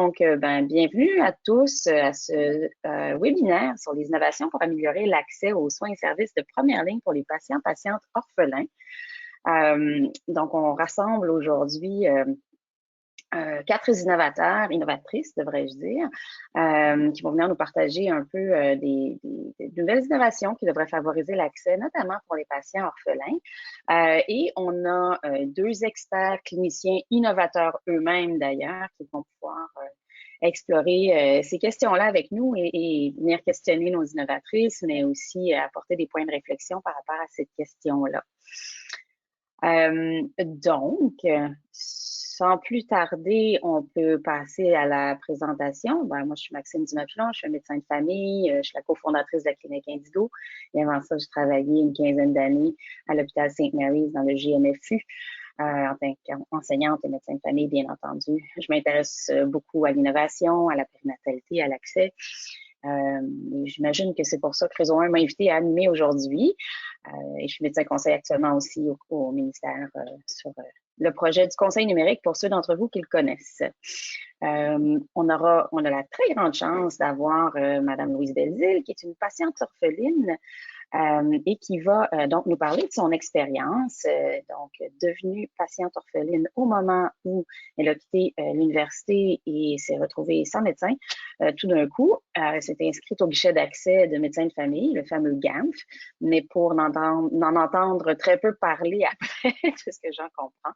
Bienvenue à tous à ce webinaire sur les innovations pour améliorer l'accès aux soins et services de première ligne pour les patientes orphelins. On rassemble aujourd'hui 4 innovatrices, devrais-je dire, qui vont venir nous partager un peu des nouvelles innovations qui devraient favoriser l'accès, notamment pour les patients orphelins. Et on a 2 experts cliniciens innovateurs eux-mêmes, d'ailleurs, qui vont pouvoir explorer ces questions-là avec nous et venir questionner nos innovatrices, mais aussi apporter des points de réflexion par rapport à cette question-là. Sans plus tarder, on peut passer à la présentation. Moi, je suis Maxime Dumas-Pilon, je suis médecin de famille, je suis la cofondatrice de la clinique Indigo. Et avant ça, j'ai travaillé une quinzaine d'années à l'hôpital St. Mary's dans le JMFU. En tant qu'enseignante et médecin de famille, bien entendu. Je m'intéresse beaucoup à l'innovation, à la périnatalité, à l'accès. J'imagine que c'est pour ça que Réseau 1 m'a invité à animer aujourd'hui. Et je suis médecin conseil actuellement aussi au ministère sur le projet du conseil numérique pour ceux d'entre vous qui le connaissent. On a la très grande chance d'avoir Madame Louise Belzile, qui est une patiente orpheline et qui va donc nous parler de son expérience, devenue patiente orpheline au moment où elle a quitté l'université et s'est retrouvée sans médecin. Tout d'un coup, elle s'est inscrite au guichet d'accès de médecins de famille, le fameux GAMF, mais pour n'en entendre très peu parler après, c'est ce que j'en comprends,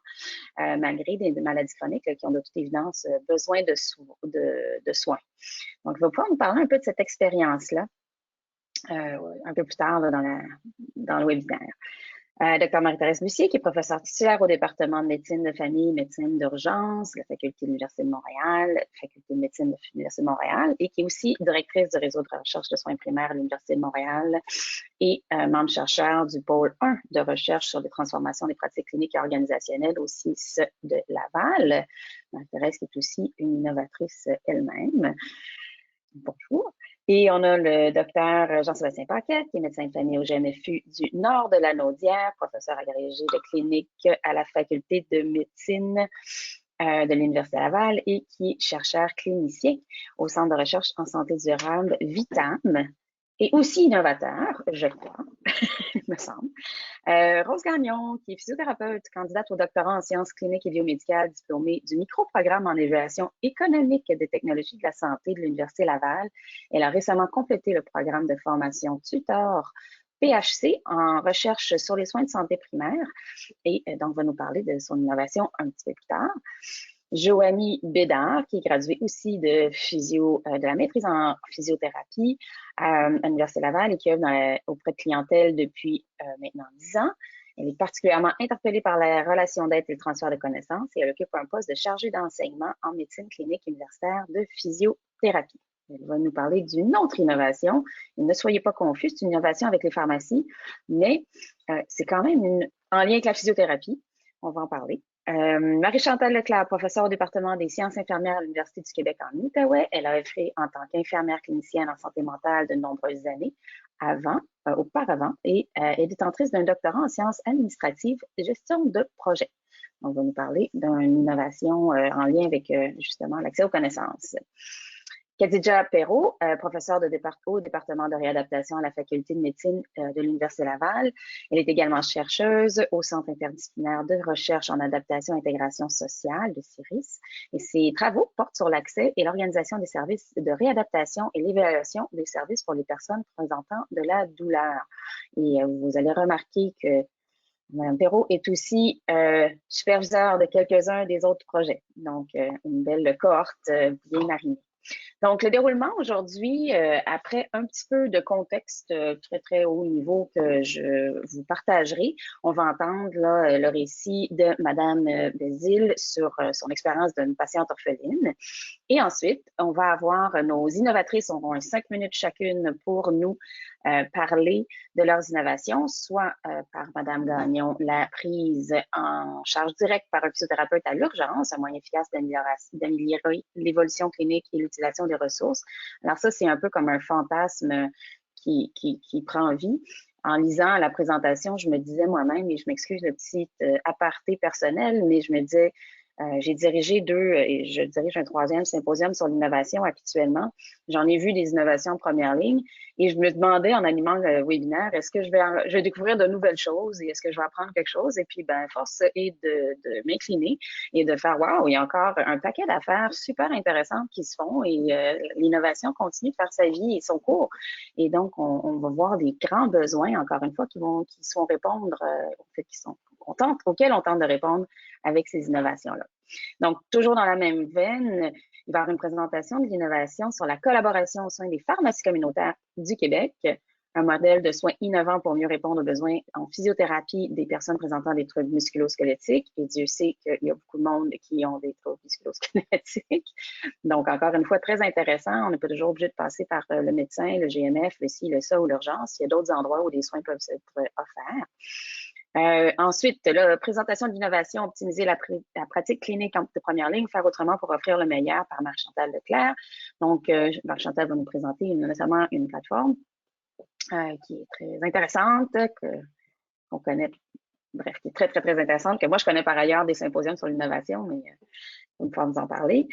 malgré des maladies chroniques qui ont de toute évidence besoin de soins. Donc, elle va pouvoir nous parler un peu de cette expérience-là. Un peu plus tard dans le webinaire. Dr. Marie-Thérèse Lucier, qui est professeure titulaire au département de médecine de famille, médecine d'urgence, la faculté de l'Université de Montréal, faculté de médecine de l'Université de Montréal, et qui est aussi directrice du réseau de recherche de soins primaires à l'Université de Montréal et membre chercheur du pôle 1 de recherche sur les transformations des pratiques cliniques et organisationnelles au CIS de Laval. Marie-Thérèse qui est aussi une innovatrice elle-même. Bonjour. Et on a le docteur Jean-Sébastien Paquette, qui est médecin de famille au GMFU du nord de la Naudière, professeur agrégé de clinique à la faculté de médecine de l'Université Laval et qui est chercheur clinicien au Centre de recherche en santé durable VITAM et aussi innovateur, je crois, il me semble. Rose Gagnon, qui est physiothérapeute, candidate au doctorat en sciences cliniques et biomédicales, diplômée du micro-programme en évaluation économique des technologies de la santé de l'Université Laval. Elle a récemment complété le programme de formation tutor PHC en recherche sur les soins de santé primaire et donc va nous parler de son innovation un petit peu plus tard. Joanie Bédard, qui est graduée aussi de la maîtrise en physiothérapie à l'Université Laval et qui œuvre auprès de clientèle depuis maintenant 10 ans. Elle est particulièrement interpellée par la relation d'aide et le transfert de connaissances et elle occupe un poste de chargée d'enseignement en médecine clinique universitaire de physiothérapie. Elle va nous parler d'une autre innovation. Et ne soyez pas confus, c'est une innovation avec les pharmacies, mais c'est quand même en lien avec la physiothérapie. On va en parler. Marie-Chantal Leclerc, professeure au département des sciences infirmières à l'Université du Québec en Outaouais. Elle a œuvré en tant qu'infirmière clinicienne en santé mentale de nombreuses années auparavant et est détentrice d'un doctorat en sciences administratives et gestion de projet. On va nous parler d'une innovation en lien avec justement l'accès aux connaissances. Khadija Perrault, professeure au département de réadaptation à la faculté de médecine de l'Université Laval. Elle est également chercheuse au Centre interdisciplinaire de recherche en adaptation et intégration sociale, de CIRIS. Et ses travaux portent sur l'accès et l'organisation des services de réadaptation et l'évaluation des services pour les personnes présentant de la douleur. Et vous allez remarquer que Mme Perrault est aussi superviseur de quelques-uns des autres projets. Donc, une belle cohorte bien marinée. Donc, le déroulement aujourd'hui, après un petit peu de contexte très, très haut niveau que je vous partagerai, on va entendre là, le récit de Mme Belzile sur son expérience d'une patiente orpheline. Et ensuite, on va avoir nos innovatrices auront 5 minutes chacune pour nous parler de leurs innovations, soit par Mme Gagnon, la prise en charge directe par un physiothérapeute à l'urgence, un moyen efficace d'améliorer l'évolution clinique et l'utilisation des ressources. Alors ça, c'est un peu comme un fantasme qui prend vie. En lisant la présentation, je me disais moi-même, et je m'excuse le petit aparté personnel, mais je me disais, J'ai dirigé deux, et je dirige un troisième symposium sur l'innovation actuellement. J'en ai vu des innovations en première ligne et je me demandais en animant le webinaire, est-ce que je vais découvrir de nouvelles choses et est-ce que je vais apprendre quelque chose? Et puis, ben, force est de m'incliner et de faire, waouh, il y a encore un paquet d'affaires super intéressantes qui se font et l'innovation continue de faire sa vie et son cours. Et donc, on va voir des grands besoins, encore une fois, qui se vont répondre, au fait, auxquels on tente de répondre avec ces innovations-là. Donc, toujours dans la même veine, il va y avoir une présentation de l'innovation sur la collaboration au sein des pharmacies communautaires du Québec, un modèle de soins innovant pour mieux répondre aux besoins en physiothérapie des personnes présentant des troubles musculo-squelettiques. Et Dieu sait qu'il y a beaucoup de monde qui ont des troubles musculo-squelettiques. Donc, encore une fois, très intéressant. On n'est pas toujours obligé de passer par le médecin, le GMF, le ci, le ça ou l'urgence. Il y a d'autres endroits où des soins peuvent être offerts. Ensuite, la présentation de l'innovation, optimiser la pratique clinique de première ligne, faire autrement pour offrir le meilleur par Marc-Chantal Leclerc. Donc, Marc-Chantal va nous présenter notamment une plateforme qui est très intéressante, qu'on connaît, bref, qui est très, très, très intéressante, que moi, je connais par ailleurs des symposiums sur l'innovation, mais on va pouvoir nous en parler.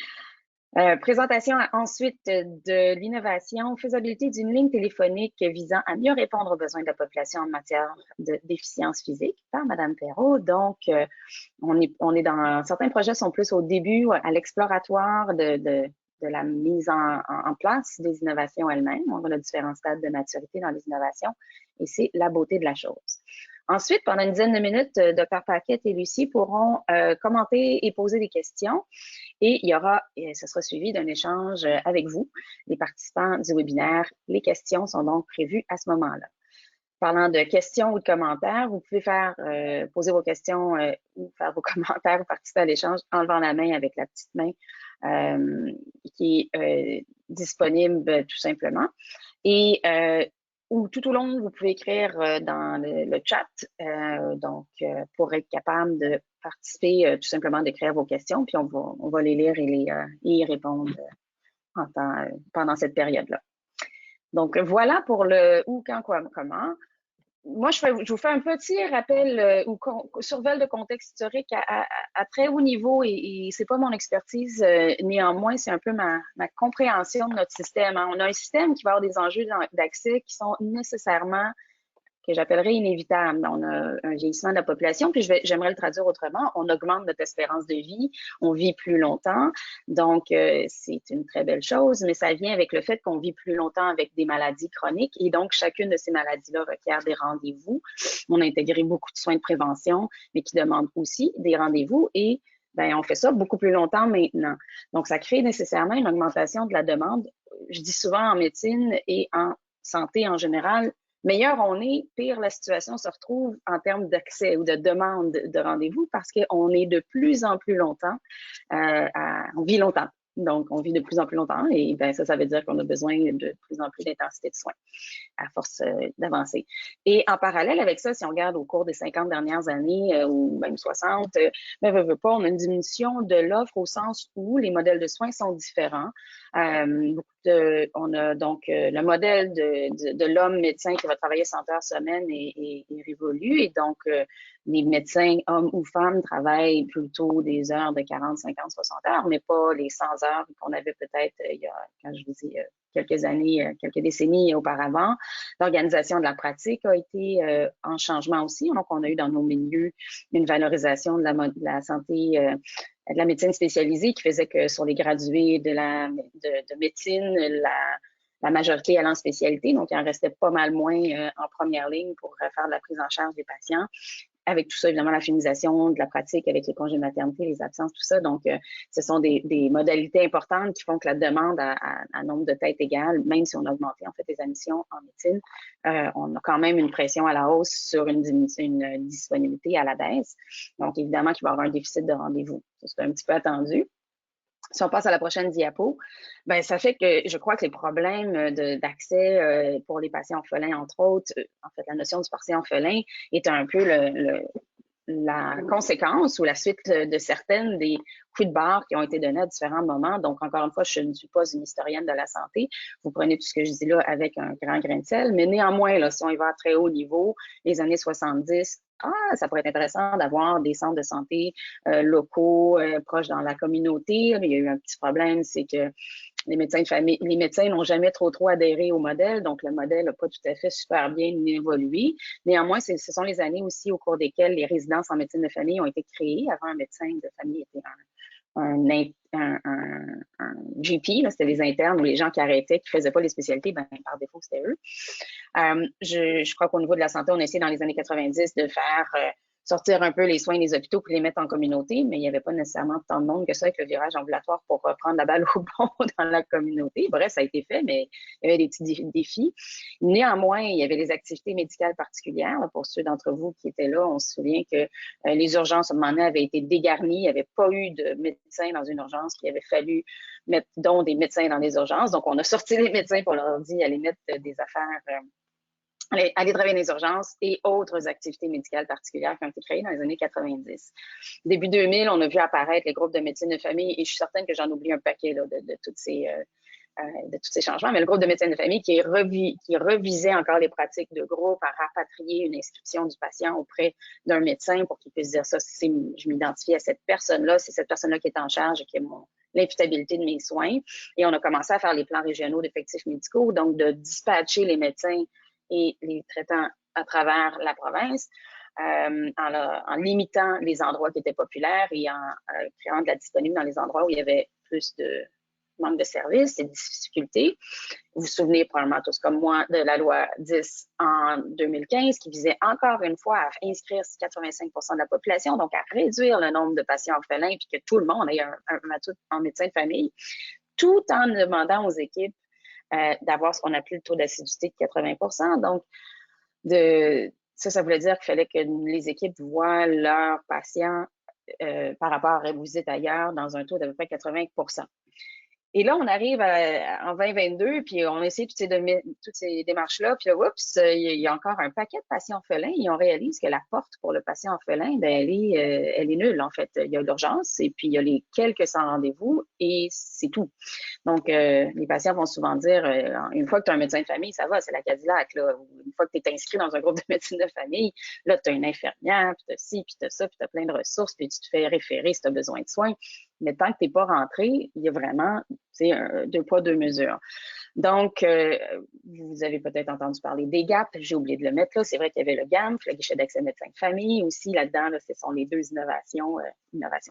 Présentation ensuite de l'innovation, faisabilité d'une ligne téléphonique visant à mieux répondre aux besoins de la population en matière de déficience physique par Madame Perrault. Donc, on est dans certains projets sont plus au début, à l'exploratoire de la mise en place des innovations elles-mêmes. On a différents stades de maturité dans les innovations et c'est la beauté de la chose. Ensuite, pendant une dizaine de minutes, Dr. Paquette et Lucie pourront commenter et poser des questions. Et ce sera suivi d'un échange avec vous, les participants du webinaire. Les questions sont donc prévues à ce moment-là. Parlant de questions ou de commentaires, vous pouvez poser vos questions ou faire vos commentaires ou participer à l'échange en levant la main avec la petite main qui est disponible tout simplement. Et ou tout au long, vous pouvez écrire dans le chat, pour être capable de participer, tout simplement d'écrire vos questions, puis on va les lire et y répondre pendant cette période-là. Donc, voilà pour le où, quand, quoi, comment. Moi, je vous fais un petit rappel ou survol de contexte historique à très haut niveau et c'est pas mon expertise. Néanmoins, c'est un peu ma compréhension de notre système. Hein. On a un système qui va avoir des enjeux d'accès qui sont nécessairement que j'appellerais inévitable. On a un vieillissement de la population, puis j'aimerais le traduire autrement. On augmente notre espérance de vie, on vit plus longtemps, donc c'est une très belle chose, mais ça vient avec le fait qu'on vit plus longtemps avec des maladies chroniques et donc chacune de ces maladies-là requiert des rendez-vous. On a intégré beaucoup de soins de prévention, mais qui demandent aussi des rendez-vous et ben, on fait ça beaucoup plus longtemps maintenant. Donc, ça crée nécessairement une augmentation de la demande. Je dis souvent en médecine et en santé en général, meilleur on est, pire la situation se retrouve en termes d'accès ou de demande de rendez-vous parce qu'on est de plus en plus longtemps, on vit longtemps. Donc, on vit de plus en plus longtemps et ben ça veut dire qu'on a besoin de plus en plus d'intensité de soins à force d'avancer. Et en parallèle avec ça, si on regarde au cours des 50 dernières années ou même 60, on a une diminution de l'offre au sens où les modèles de soins sont différents. On a donc le modèle de l'homme médecin qui va travailler 100 heures semaine est révolu et donc les médecins, hommes ou femmes, travaillent plutôt des heures de 40, 50, 60 heures, mais pas les 100 heures qu'on avait peut-être il y a, quand je vous dis, quelques années, quelques décennies auparavant. L'organisation de la pratique a été en changement aussi. Donc, on a eu dans nos milieux une valorisation de la santé, de la médecine spécialisée qui faisait que sur les gradués de médecine, la majorité allant en spécialité. Donc, il en restait pas mal moins en première ligne pour faire la prise en charge des patients. Avec tout ça, évidemment, la féminisation de la pratique avec les congés de maternité, les absences, tout ça. Donc, ce sont des modalités importantes qui font que la demande à nombre de têtes égales, même si on a augmenté en fait les admissions en médecine, on a quand même une pression à la hausse sur une disponibilité à la baisse. Donc, évidemment qu'il va y avoir un déficit de rendez-vous. C'est un petit peu attendu. Si on passe à la prochaine diapo, ben ça fait que je crois que les problèmes d'accès pour les patients orphelins, entre autres, en fait, la notion du patient orphelin est un peu le la conséquence ou la suite de certaines des coups de barre qui ont été donnés à différents moments. Donc, encore une fois, je ne suis pas une historienne de la santé. Vous prenez tout ce que je dis là avec un grand grain de sel. Mais néanmoins, là, si on y va à très haut niveau, les années 70, ça pourrait être intéressant d'avoir des centres de santé locaux, proches dans la communauté. Il y a eu un petit problème, c'est que les médecins de famille, les médecins n'ont jamais trop adhéré au modèle, donc le modèle n'a pas tout à fait super bien évolué. Néanmoins, ce sont les années aussi au cours desquelles les résidences en médecine de famille ont été créées. Avant, un médecin de famille était un GP, c'était les internes ou les gens qui arrêtaient, qui ne faisaient pas les spécialités, ben, par défaut, c'était eux. Je crois qu'au niveau de la santé, on a essayé dans les années 90 de faire sortir un peu les soins des hôpitaux pour les mettre en communauté, mais il n'y avait pas nécessairement tant de monde que ça avec le virage ambulatoire pour reprendre la balle au bon dans la communauté. Bref, ça a été fait, mais il y avait des petits défis. Néanmoins, il y avait des activités médicales particulières. Pour ceux d'entre vous qui étaient là, on se souvient que les urgences, à un moment donné, avaient été dégarnies. Il n'y avait pas eu de médecins dans une urgence, puis il avait fallu mettre donc des médecins dans les urgences. Donc, on a sorti les médecins pour leur dire aller mettre des affaires aller travailler dans les urgences et autres activités médicales particulières qui ont été créées dans les années 90. Début 2000, on a vu apparaître les groupes de médecine de famille et je suis certaine que j'en oublie un paquet là, de tous ces changements, mais le groupe de médecine de famille qui revisait encore les pratiques de groupe à rapatrier une inscription du patient auprès d'un médecin pour qu'il puisse dire ça, je m'identifie à cette personne-là, c'est cette personne-là qui est en charge et qui est l'imputabilité de mes soins. Et on a commencé à faire les plans régionaux d'effectifs médicaux, donc de dispatcher les médecins et les traitants à travers la province, en limitant les endroits qui étaient populaires et en créant de la disponibilité dans les endroits où il y avait plus de manque de services et de difficultés. Vous vous souvenez probablement tous comme moi de la loi 10 en 2015 qui visait encore une fois à inscrire 85 de la population, donc à réduire le nombre de patients orphelins puis que tout le monde ait un médecin de famille, tout en demandant aux équipes d'avoir ce qu'on appelait le taux d'assiduité de 80 Donc, ça voulait dire qu'il fallait que les équipes voient leurs patients par rapport à visite ailleurs dans un taux d'à peu près 80 Et là, on arrive en 2022, puis on essaie toutes ces démarches-là, puis là, oups, il y a encore un paquet de patients orphelins et on réalise que la porte pour le patient orphelin, ben, elle est nulle, en fait. Il y a l'urgence et puis il y a les quelques sans rendez-vous et c'est tout. Donc, les patients vont souvent dire, une fois que tu as un médecin de famille, ça va, c'est la Cadillac, là. Une fois que tu es inscrit dans un groupe de médecine de famille, là, tu as une infirmière, puis tu as ci, puis tu as ça, puis tu as plein de ressources, puis tu te fais référer si tu as besoin de soins. Mais tant que tu n'es pas rentré, il y a vraiment, deux poids, deux mesures. Donc, vous avez peut-être entendu parler des GAP, j'ai oublié de le mettre là. C'est vrai qu'il y avait le GAMF, le guichet d'accès médecin de famille aussi là-dedans. Là, ce sont les deux innovations,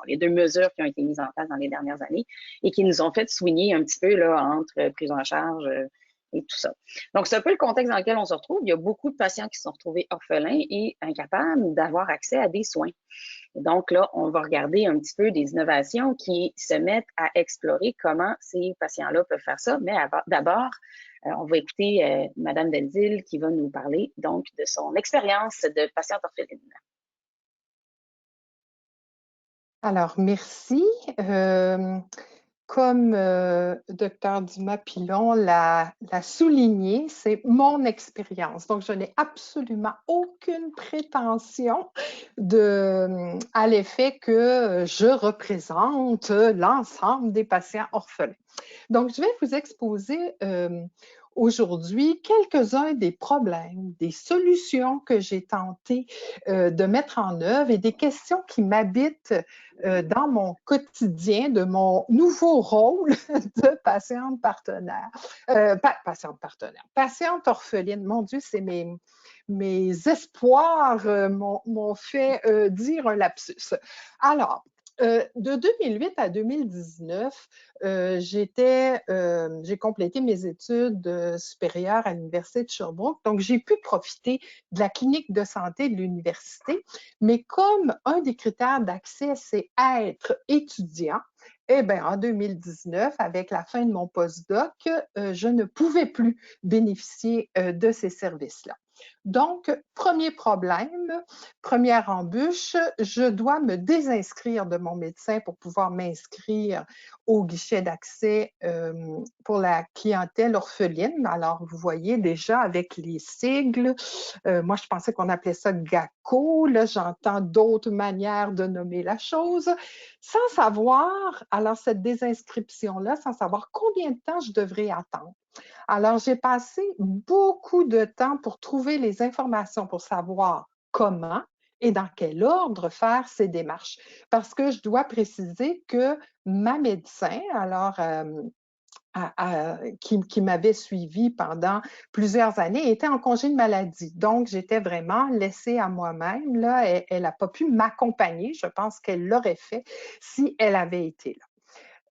les deux mesures qui ont été mises en place dans les dernières années et qui nous ont fait soigner un petit peu là, entre prise en charge et tout ça. Donc, c'est un peu le contexte dans lequel on se retrouve. Il y a beaucoup de patients qui se sont retrouvés orphelins et incapables d'avoir accès à des soins. Et donc là, on va regarder un petit peu des innovations qui se mettent à explorer comment ces patients-là peuvent faire ça. Mais d'abord, on va écouter Madame Delzile qui va nous parler donc de son expérience de patiente orpheline. Alors, merci. Comme Dr Dumas-Pilon l'a souligné, c'est mon expérience. Donc, je n'ai absolument aucune prétention à l'effet que je représente l'ensemble des patients orphelins. Donc, je vais vous exposer aujourd'hui quelques-uns des problèmes, des solutions que j'ai tenté de mettre en œuvre et des questions qui m'habitent dans mon quotidien de mon nouveau rôle de patiente partenaire. Patiente orpheline. Mon Dieu, c'est mes espoirs m'ont fait dire un lapsus. Alors, de 2008 à 2019, j'ai complété mes études supérieures à l'Université de Sherbrooke. Donc, j'ai pu profiter de la clinique de santé de l'université. Mais comme un des critères d'accès, c'est être étudiant, eh bien, en 2019, avec la fin de mon postdoc, je ne pouvais plus bénéficier de ces services-là. Donc, premier problème, première embûche, je dois me désinscrire de mon médecin pour pouvoir m'inscrire au guichet d'accès pour la clientèle orpheline. Alors, vous voyez déjà avec les sigles, moi je pensais qu'on appelait ça GACO, là j'entends d'autres manières de nommer la chose, sans savoir, alors cette désinscription-là, sans savoir combien de temps je devrais attendre. Alors, j'ai passé beaucoup de temps pour trouver les informations pour savoir comment et dans quel ordre faire ces démarches. Parce que je dois préciser que ma médecin, alors qui m'avait suivi pendant plusieurs années, était en congé de maladie. Donc, j'étais vraiment laissée à moi-même. Là, elle n'a pas pu m'accompagner. Je pense qu'elle l'aurait fait si elle avait été là.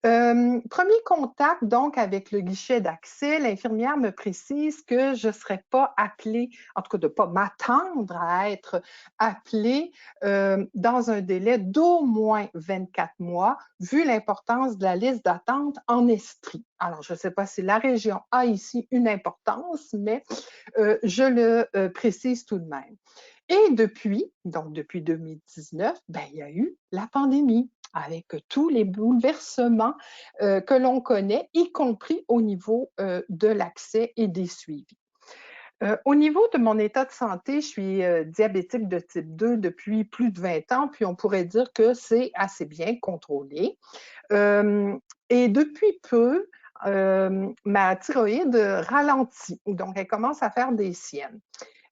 Premier contact, donc, avec le guichet d'accès, l'infirmière me précise que je ne serais pas appelée, en tout cas de ne pas m'attendre à être appelée dans un délai d'au moins 24 mois, vu l'importance de la liste d'attente en Estrie. Alors, je ne sais pas si la région a ici une importance, mais je le précise tout de même. Et depuis, donc depuis 2019, ben, il y a eu la pandémie avec tous les bouleversements que l'on connaît, y compris au niveau de l'accès et des suivis. Au niveau de mon état de santé, je suis diabétique de type 2 depuis plus de 20 ans, puis on pourrait dire que c'est assez bien contrôlé. Et depuis peu, ma thyroïde ralentit, donc elle commence à faire des siennes.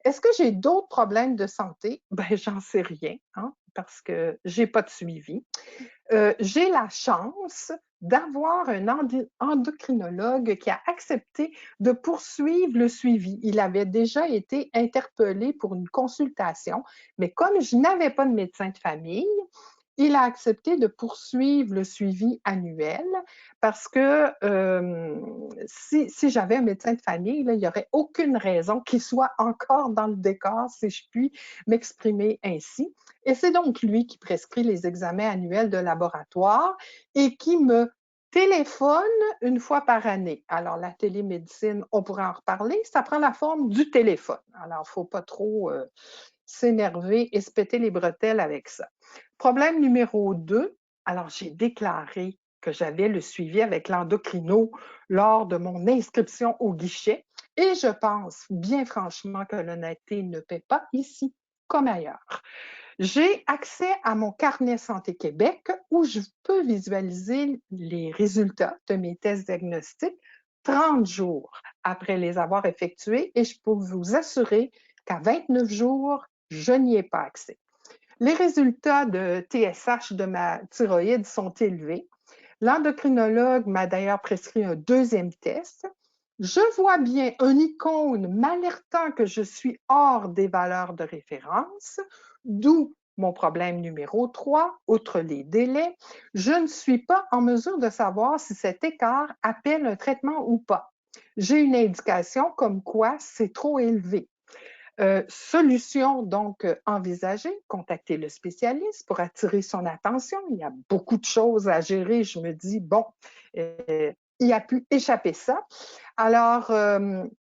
Est-ce que j'ai d'autres problèmes de santé? Ben, j'en sais rien, hein, parce que j'ai pas de suivi. J'ai la chance d'avoir un endocrinologue qui a accepté de poursuivre le suivi. Il avait déjà été interpellé pour une consultation, mais comme je n'avais pas de médecin de famille, il a accepté de poursuivre le suivi annuel parce que si j'avais un médecin de famille, là, il n'y aurait aucune raison qu'il soit encore dans le décor, si je puis m'exprimer ainsi. Et c'est donc lui qui prescrit les examens annuels de laboratoire et qui me téléphone une fois par année. Alors, la télémédecine, on pourrait en reparler, ça prend la forme du téléphone. Alors, il ne faut pas trop s'énerver et se péter les bretelles avec ça. Problème numéro 2, alors j'ai déclaré que j'avais le suivi avec l'endocrino lors de mon inscription au guichet et je pense bien franchement que l'honnêteté ne paie pas ici comme ailleurs. J'ai accès à mon carnet Santé Québec où je peux visualiser les résultats de mes tests diagnostiques 30 jours après les avoir effectués et je peux vous assurer qu'à 29 jours, je n'y ai pas accès. Les résultats de TSH de ma thyroïde sont élevés. L'endocrinologue m'a d'ailleurs prescrit un deuxième test. Je vois bien une icône m'alertant que je suis hors des valeurs de référence, d'où mon problème numéro 3, outre les délais, je ne suis pas en mesure de savoir si cet écart appelle un traitement ou pas. J'ai une indication comme quoi c'est trop élevé. Solution donc envisagée, contacter le spécialiste pour attirer son attention. Il y a beaucoup de choses à gérer. Je me dis, bon, il a pu échapper ça. Alors, le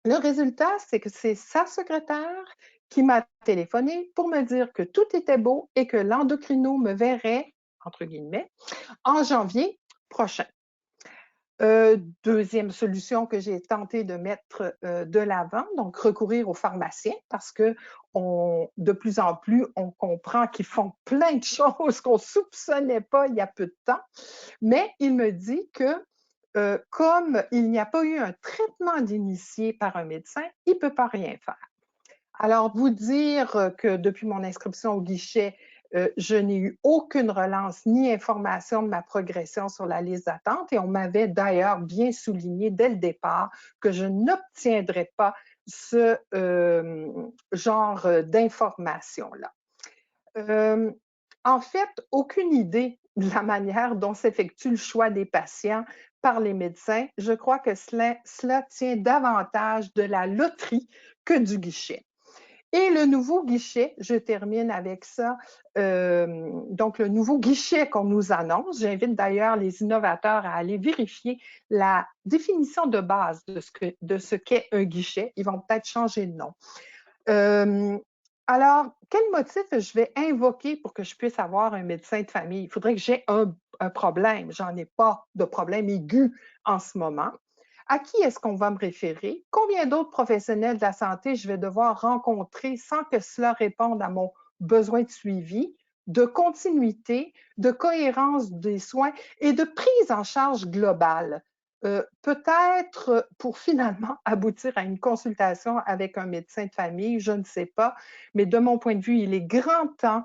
résultat, c'est que c'est sa secrétaire qui m'a téléphoné pour me dire que tout était beau et que l'endocrino me verrait, entre guillemets, en janvier prochain. Deuxième solution que j'ai tenté de mettre de l'avant, donc recourir aux pharmaciens parce que de plus en plus, on comprend qu'ils font plein de choses qu'on ne soupçonnait pas il y a peu de temps. Mais il me dit que comme il n'y a pas eu un traitement d'initié par un médecin, il ne peut pas rien faire. Alors, vous dire que depuis mon inscription au guichet, je n'ai eu aucune relance ni information de ma progression sur la liste d'attente et on m'avait d'ailleurs bien souligné dès le départ que je n'obtiendrais pas ce genre d'informations-là. En fait, aucune idée de la manière dont s'effectue le choix des patients par les médecins. Je crois que cela tient davantage de la loterie que du guichet. Et le nouveau guichet, je termine avec ça, donc le nouveau guichet qu'on nous annonce, j'invite d'ailleurs les innovateurs à aller vérifier la définition de base de ce qu'est un guichet. Ils vont peut-être changer de nom. Alors, quel motif je vais invoquer pour que je puisse avoir un médecin de famille? Il faudrait que j'ai un problème. J'en ai pas de problème aigu en ce moment. À qui est-ce qu'on va me référer? Combien d'autres professionnels de la santé je vais devoir rencontrer sans que cela réponde à mon besoin de suivi, de continuité, de cohérence des soins et de prise en charge globale? Peut-être pour finalement aboutir à une consultation avec un médecin de famille, je ne sais pas, mais de mon point de vue, il est grand temps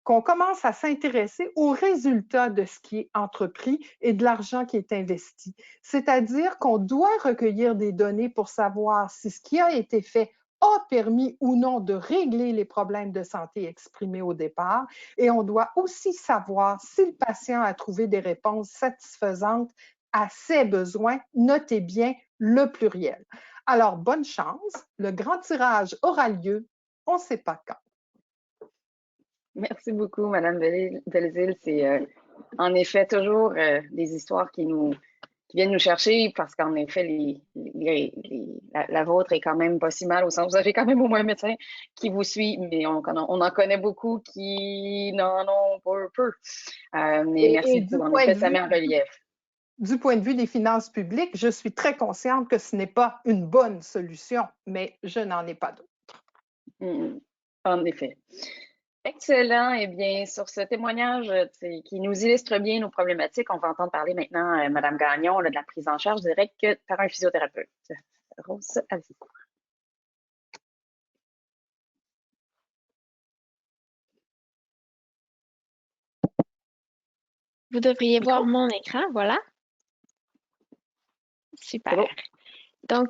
qu'on commence à s'intéresser aux résultats de ce qui est entrepris et de l'argent qui est investi. C'est-à-dire qu'on doit recueillir des données pour savoir si ce qui a été fait a permis ou non de régler les problèmes de santé exprimés au départ, et on doit aussi savoir si le patient a trouvé des réponses satisfaisantes à ses besoins. Notez bien le pluriel. Alors, bonne chance. Le grand tirage aura lieu. On ne sait pas quand. Merci beaucoup, Madame Delzile. C'est en effet toujours des histoires qui viennent nous chercher parce qu'en effet, la vôtre est quand même pas si mal au sens. Vous avez quand même au moins un médecin qui vous suit, mais on en connaît beaucoup qui n'en ont pas peu. Mais merci beaucoup. En effet, ça met en relief. Du point de vue des finances publiques, je suis très consciente que ce n'est pas une bonne solution, mais je n'en ai pas d'autre. En effet. Excellent. Eh bien, sur ce témoignage qui nous illustre bien nos problématiques, on va entendre parler maintenant Madame Gagnon de la prise en charge directe par un physiothérapeute. Rose, allez-y. Vous devriez voir mon écran, voilà. Super. Bon. Donc,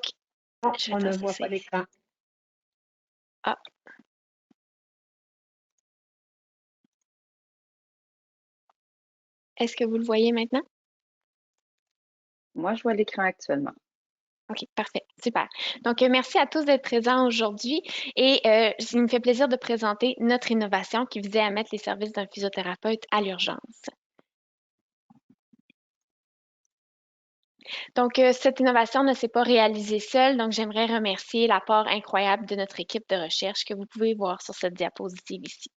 on ne voit pas l'écran. Ah. Est-ce que vous le voyez maintenant? Moi, je vois l'écran actuellement. OK, parfait, super. Donc, merci à tous d'être présents aujourd'hui et il me fait plaisir de présenter notre innovation qui visait à mettre les services d'un physiothérapeute à l'urgence. Donc, cette innovation ne s'est pas réalisée seule, donc j'aimerais remercier l'apport incroyable de notre équipe de recherche que vous pouvez voir sur cette diapositive ici.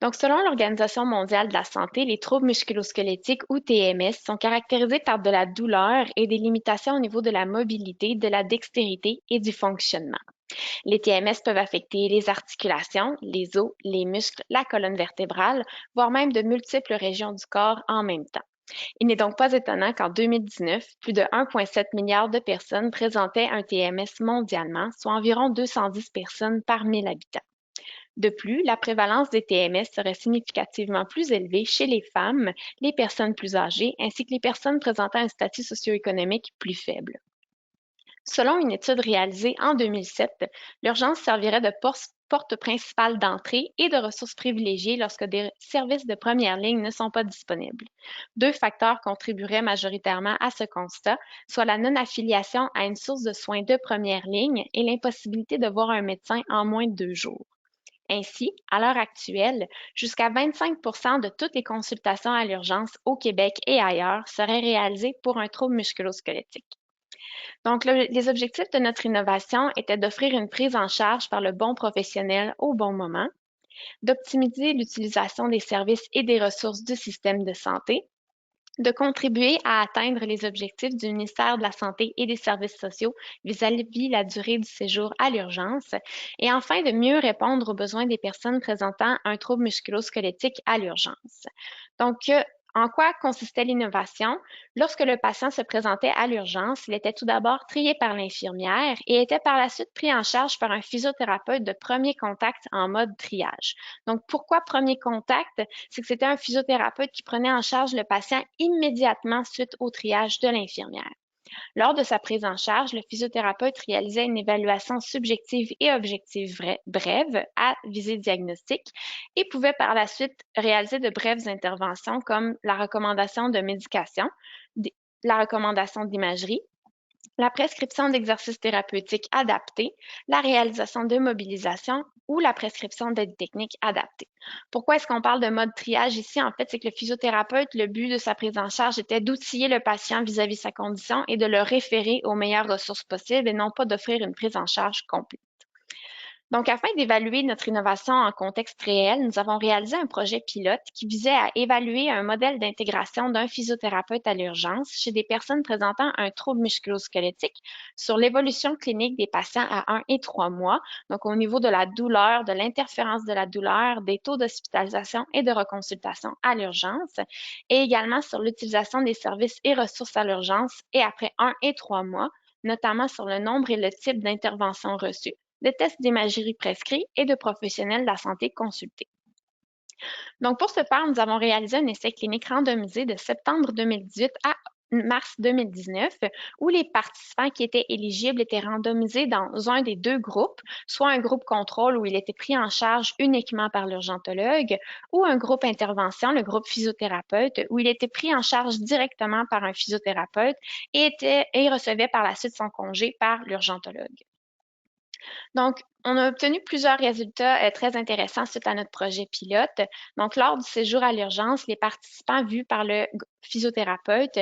Donc, selon l'Organisation mondiale de la santé, les troubles musculo-squelettiques ou TMS sont caractérisés par de la douleur et des limitations au niveau de la mobilité, de la dextérité et du fonctionnement. Les TMS peuvent affecter les articulations, les os, les muscles, la colonne vertébrale, voire même de multiples régions du corps en même temps. Il n'est donc pas étonnant qu'en 2019, plus de 1,7 milliard de personnes présentaient un TMS mondialement, soit environ 210 personnes par 1000 habitants. De plus, la prévalence des TMS serait significativement plus élevée chez les femmes, les personnes plus âgées, ainsi que les personnes présentant un statut socio-économique plus faible. Selon une étude réalisée en 2007, l'urgence servirait de porte principale d'entrée et de ressources privilégiées lorsque des services de première ligne ne sont pas disponibles. Deux facteurs contribueraient majoritairement à ce constat, soit la non-affiliation à une source de soins de première ligne et l'impossibilité de voir un médecin en moins de 2 jours. Ainsi, à l'heure actuelle, jusqu'à 25 de toutes les consultations à l'urgence au Québec et ailleurs seraient réalisées pour un trouble musculo-squelettique. Donc, les objectifs de notre innovation étaient d'offrir une prise en charge par le bon professionnel au bon moment, d'optimiser l'utilisation des services et des ressources du système de santé, de contribuer à atteindre les objectifs du ministère de la Santé et des Services sociaux vis-à-vis la durée du séjour à l'urgence et enfin de mieux répondre aux besoins des personnes présentant un trouble musculo-squelettique à l'urgence. Donc, en quoi consistait l'innovation? Lorsque le patient se présentait à l'urgence, il était tout d'abord trié par l'infirmière et était par la suite pris en charge par un physiothérapeute de premier contact en mode triage. Donc, pourquoi premier contact? C'est que c'était un physiothérapeute qui prenait en charge le patient immédiatement suite au triage de l'infirmière. Lors de sa prise en charge, le physiothérapeute réalisait une évaluation subjective et objective brève à visée diagnostique et pouvait par la suite réaliser de brèves interventions comme la recommandation de médication, la recommandation d'imagerie, la prescription d'exercices thérapeutiques adaptés, la réalisation de mobilisation ou la prescription d'aide technique adaptée. Pourquoi est-ce qu'on parle de mode triage ici? En fait, c'est que le physiothérapeute, le but de sa prise en charge était d'outiller le patient vis-à-vis sa condition et de le référer aux meilleures ressources possibles et non pas d'offrir une prise en charge complète. Donc, afin d'évaluer notre innovation en contexte réel, nous avons réalisé un projet pilote qui visait à évaluer un modèle d'intégration d'un physiothérapeute à l'urgence chez des personnes présentant un trouble musculo-squelettique sur l'évolution clinique des patients à 1 et 3 mois, donc au niveau de la douleur, de l'interférence de la douleur, des taux d'hospitalisation et de reconsultation à l'urgence, et également sur l'utilisation des services et ressources à l'urgence et après 1 et 3 mois, notamment sur le nombre et le type d'interventions reçues, de tests d'imagerie prescrits et de professionnels de la santé consultés. Donc, pour ce faire, nous avons réalisé un essai clinique randomisé de septembre 2018 à mars 2019, où les participants qui étaient éligibles étaient randomisés dans un des deux groupes, soit un groupe contrôle où il était pris en charge uniquement par l'urgentologue, ou un groupe intervention, le groupe physiothérapeute, où il était pris en charge directement par un physiothérapeute et recevait par la suite son congé par l'urgentologue. Donc, on a obtenu plusieurs résultats très intéressants suite à notre projet pilote. Donc, lors du séjour à l'urgence, les participants vus par le physiothérapeute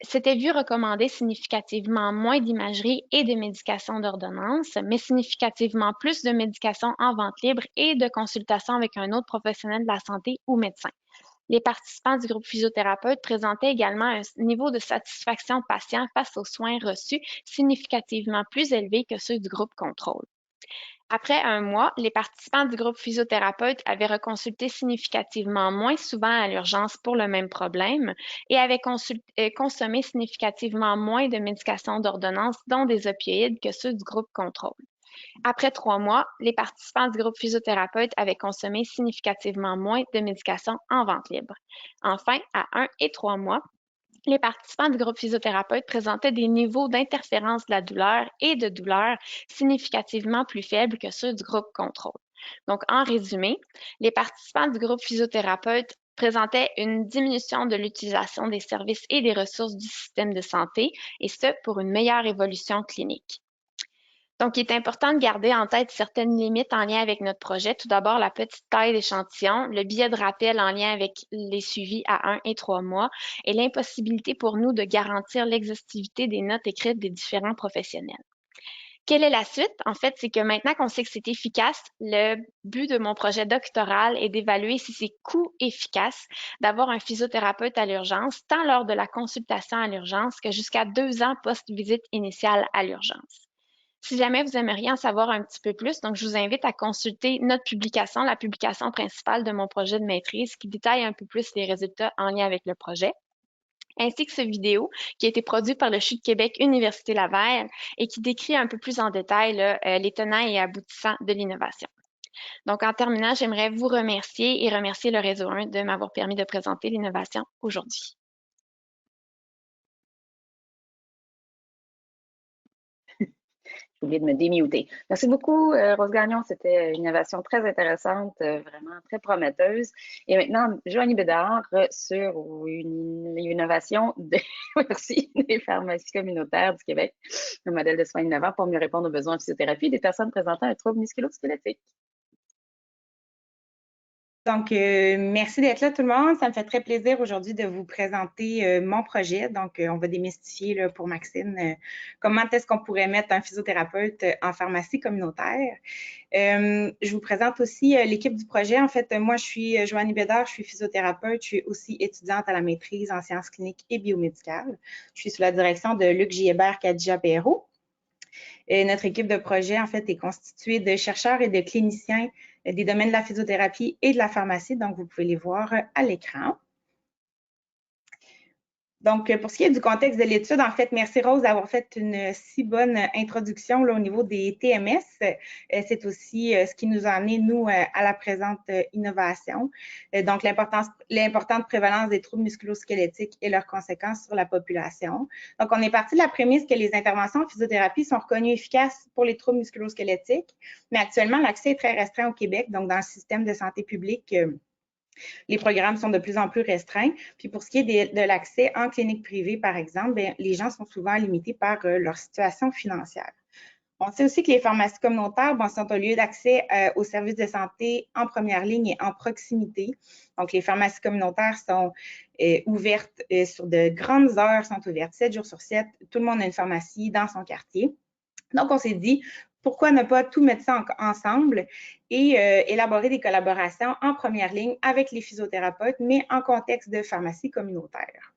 s'étaient vus recommander significativement moins d'imagerie et de médication d'ordonnance, mais significativement plus de médication en vente libre et de consultation avec un autre professionnel de la santé ou médecin. Les participants du groupe physiothérapeute présentaient également un niveau de satisfaction patient face aux soins reçus significativement plus élevé que ceux du groupe contrôle. Après un mois, les participants du groupe physiothérapeute avaient reconsulté significativement moins souvent à l'urgence pour le même problème et avaient consommé significativement moins de médications d'ordonnance, dont des opioïdes, que ceux du groupe contrôle. Après 3 mois, les participants du groupe physiothérapeute avaient consommé significativement moins de médications en vente libre. Enfin, à 1 et 3 mois, les participants du groupe physiothérapeute présentaient des niveaux d'interférence de la douleur et de douleur significativement plus faibles que ceux du groupe contrôle. Donc, en résumé, les participants du groupe physiothérapeute présentaient une diminution de l'utilisation des services et des ressources du système de santé, et ce, pour une meilleure évolution clinique. Donc, il est important de garder en tête certaines limites en lien avec notre projet. Tout d'abord, la petite taille d'échantillon, le billet de rappel en lien avec les suivis à 1 et 3 mois et l'impossibilité pour nous de garantir l'exhaustivité des notes écrites des différents professionnels. Quelle est la suite? En fait, c'est que maintenant qu'on sait que c'est efficace, le but de mon projet doctoral est d'évaluer si c'est coût-efficace d'avoir un physiothérapeute à l'urgence, tant lors de la consultation à l'urgence que jusqu'à 2 ans post-visite initiale à l'urgence. Si jamais vous aimeriez en savoir un petit peu plus, donc je vous invite à consulter notre publication, la publication principale de mon projet de maîtrise, qui détaille un peu plus les résultats en lien avec le projet, ainsi que cette vidéo qui a été produite par le CHU de Québec Université Laval et qui décrit un peu plus en détail les tenants et aboutissants de l'innovation. Donc, en terminant, j'aimerais vous remercier et remercier le Réseau 1 de m'avoir permis de présenter l'innovation aujourd'hui. J'ai oublié de me démuter. Merci beaucoup, Rose Gagnon. C'était une innovation très intéressante, vraiment très prometteuse. Et maintenant, Joanie Bédard sur une innovation merci, des pharmacies communautaires du Québec, un modèle de soins innovant pour mieux répondre aux besoins en physiothérapie des personnes présentant un trouble musculo-squelettique. Donc, merci d'être là tout le monde. Ça me fait très plaisir aujourd'hui de vous présenter mon projet. Donc, on va démystifier là, pour Maxine comment est-ce qu'on pourrait mettre un physiothérapeute en pharmacie communautaire. Je vous présente aussi l'équipe du projet. En fait, moi, je suis Joanie Bédard, je suis physiothérapeute. Je suis aussi étudiante à la maîtrise en sciences cliniques et biomédicales. Je suis sous la direction de Luc Giébert-Kadija-Perrault. Notre équipe de projet, en fait, est constituée de chercheurs et de cliniciens des domaines de la physiothérapie et de la pharmacie. Donc, vous pouvez les voir à l'écran. Donc, pour ce qui est du contexte de l'étude, en fait, merci Rose d'avoir fait une si bonne introduction là, au niveau des TMS. C'est aussi ce qui nous a amené, nous, à la présente innovation. Donc, l'importante prévalence des troubles musculo-squelettiques et leurs conséquences sur la population. Donc, on est parti de la prémisse que les interventions en physiothérapie sont reconnues efficaces pour les troubles musculo-squelettiques, mais actuellement, l'accès est très restreint au Québec. Donc, dans le système de santé publique, les programmes sont de plus en plus restreints. Puis pour ce qui est de l'accès en clinique privée, par exemple, bien, les gens sont souvent limités par leur situation financière. On sait aussi que les pharmacies communautaires sont un lieu d'accès aux services de santé en première ligne et en proximité. Donc, les pharmacies communautaires sont ouvertes sur de grandes heures, sont ouvertes 7 jours sur 7. Tout le monde a une pharmacie dans son quartier. Donc, on s'est dit, pourquoi ne pas tout mettre ça ensemble et élaborer des collaborations en première ligne avec les physiothérapeutes, mais en contexte de pharmacie communautaire.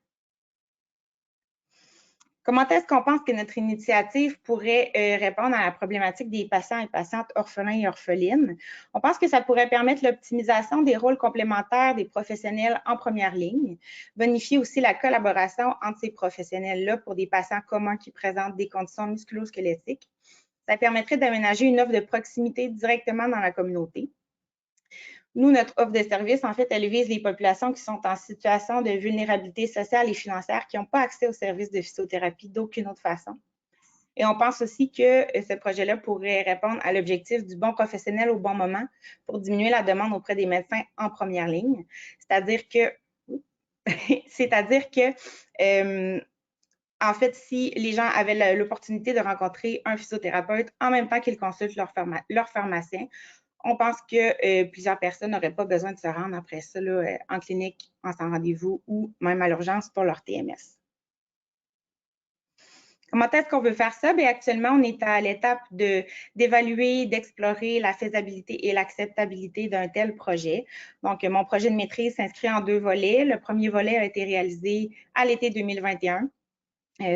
Comment est-ce qu'on pense que notre initiative pourrait répondre à la problématique des patients et patientes orphelins et orphelines? On pense que ça pourrait permettre l'optimisation des rôles complémentaires des professionnels en première ligne, bonifier aussi la collaboration entre ces professionnels-là pour des patients communs qui présentent des conditions musculo-squelettiques. Ça permettrait d'aménager une offre de proximité directement dans la communauté. Nous, notre offre de service, en fait, elle vise les populations qui sont en situation de vulnérabilité sociale et financière, qui n'ont pas accès aux services de physiothérapie d'aucune autre façon. Et on pense aussi que ce projet-là pourrait répondre à l'objectif du bon professionnel au bon moment pour diminuer la demande auprès des médecins en première ligne. C'est-à-dire que, en fait, si les gens avaient l'opportunité de rencontrer un physiothérapeute en même temps qu'ils consultent leur pharmacien, on pense que plusieurs personnes n'auraient pas besoin de se rendre après ça là, en clinique, en sans rendez-vous ou même à l'urgence pour leur TMS. Comment est-ce qu'on veut faire ça? Bien, actuellement, on est à l'étape d'évaluer, d'explorer la faisabilité et l'acceptabilité d'un tel projet. Donc, mon projet de maîtrise s'inscrit en 2 volets. Le premier volet a été réalisé à l'été 2021.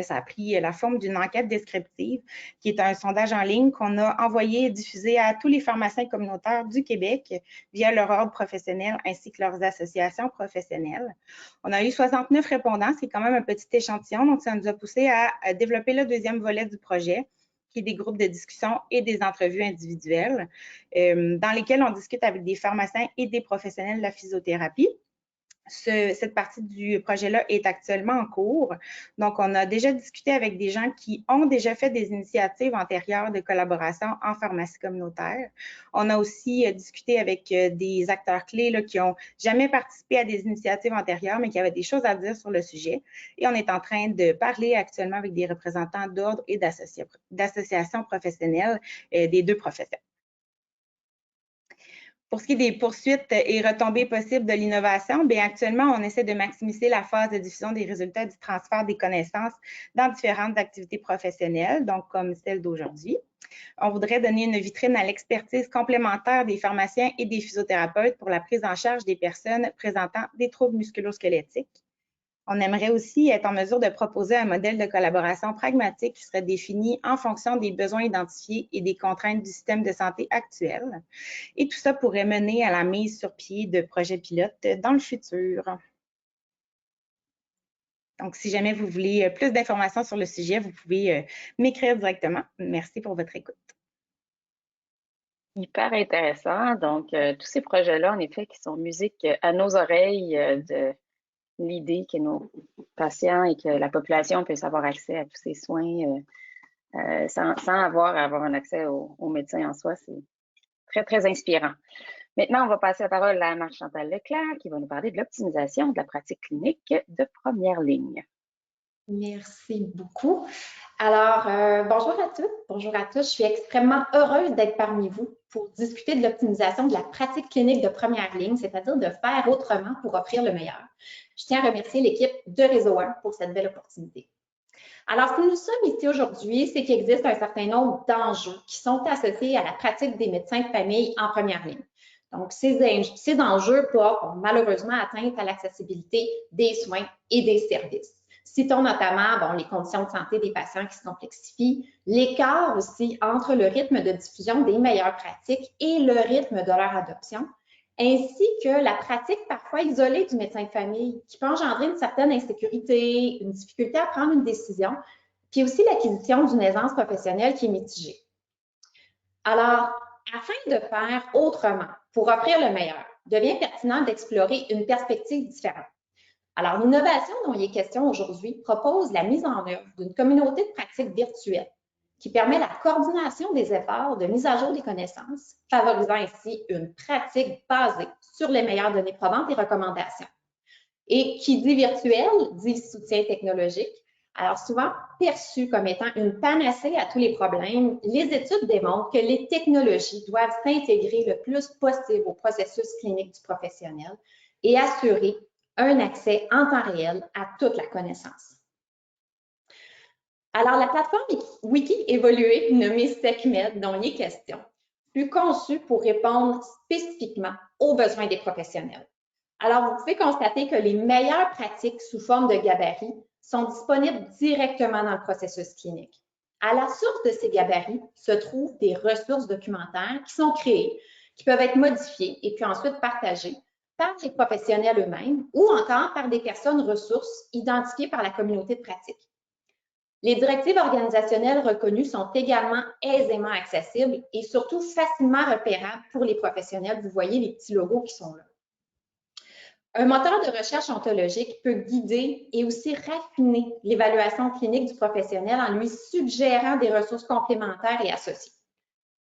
Ça a pris la forme d'une enquête descriptive, qui est un sondage en ligne qu'on a envoyé et diffusé à tous les pharmaciens communautaires du Québec via leur ordre professionnel ainsi que leurs associations professionnelles. On a eu 69 répondants, c'est quand même un petit échantillon, donc ça nous a poussé à développer le 2e volet du projet, qui est des groupes de discussion et des entrevues individuelles, dans lesquelles on discute avec des pharmaciens et des professionnels de la physiothérapie. Cette partie du projet-là est actuellement en cours. Donc, on a déjà discuté avec des gens qui ont déjà fait des initiatives antérieures de collaboration en pharmacie communautaire. On a aussi discuté avec des acteurs clés là, qui n'ont jamais participé à des initiatives antérieures, mais qui avaient des choses à dire sur le sujet. Et on est en train de parler actuellement avec des représentants d'ordre et d'associations professionnelles des 2 professions. Pour ce qui est des poursuites et retombées possibles de l'innovation, bien actuellement, on essaie de maximiser la phase de diffusion des résultats du transfert des connaissances dans différentes activités professionnelles, donc comme celle d'aujourd'hui. On voudrait donner une vitrine à l'expertise complémentaire des pharmaciens et des physiothérapeutes pour la prise en charge des personnes présentant des troubles musculo-squelettiques. On aimerait aussi être en mesure de proposer un modèle de collaboration pragmatique qui serait défini en fonction des besoins identifiés et des contraintes du système de santé actuel. Et tout ça pourrait mener à la mise sur pied de projets pilotes dans le futur. Donc, si jamais vous voulez plus d'informations sur le sujet, vous pouvez m'écrire directement. Merci pour votre écoute. Hyper intéressant. Donc, tous ces projets-là, en effet, qui sont musique à nos oreilles de l'idée que nos patients et que la population puisse avoir accès à tous ces soins sans avoir un accès aux médecins en soi, c'est très, très inspirant. Maintenant, on va passer la parole à Marc-Chantal Leclerc qui va nous parler de l'optimisation de la pratique clinique de première ligne. Merci beaucoup. Alors, bonjour à toutes, bonjour à tous. Je suis extrêmement heureuse d'être parmi vous pour discuter de l'optimisation de la pratique clinique de première ligne, c'est-à-dire de faire autrement pour offrir le meilleur. Je tiens à remercier l'équipe de Réseau 1 pour cette belle opportunité. Alors, si nous sommes ici aujourd'hui, c'est qu'il existe un certain nombre d'enjeux qui sont associés à la pratique des médecins de famille en première ligne. Donc, ces enjeux portent malheureusement atteinte à l'accessibilité des soins et des services. Citons notamment les conditions de santé des patients qui se complexifient, l'écart aussi entre le rythme de diffusion des meilleures pratiques et le rythme de leur adoption, ainsi que la pratique parfois isolée du médecin de famille qui peut engendrer une certaine insécurité, une difficulté à prendre une décision, puis aussi l'acquisition d'une aisance professionnelle qui est mitigée. Alors, afin de faire autrement pour offrir le meilleur, il devient pertinent d'explorer une perspective différente. Alors, l'innovation dont il est question aujourd'hui propose la mise en œuvre d'une communauté de pratiques virtuelle qui permet la coordination des efforts de mise à jour des connaissances, favorisant ainsi une pratique basée sur les meilleures données probantes et recommandations. Et qui dit virtuel, dit soutien technologique. Alors, souvent perçu comme étant une panacée à tous les problèmes, les études démontrent que les technologies doivent s'intégrer le plus possible au processus clinique du professionnel et assurer un accès en temps réel à toute la connaissance. Alors, la plateforme Wiki évoluée, nommée SecMed, dont il est question, fut conçue pour répondre spécifiquement aux besoins des professionnels. Alors, vous pouvez constater que les meilleures pratiques sous forme de gabarits sont disponibles directement dans le processus clinique. À la source de ces gabarits se trouvent des ressources documentaires qui sont créées, qui peuvent être modifiées et puis ensuite partagées par les professionnels eux-mêmes ou encore par des personnes ressources identifiées par la communauté de pratique. Les directives organisationnelles reconnues sont également aisément accessibles et surtout facilement repérables pour les professionnels. Vous voyez les petits logos qui sont là. Un moteur de recherche ontologique peut guider et aussi raffiner l'évaluation clinique du professionnel en lui suggérant des ressources complémentaires et associées.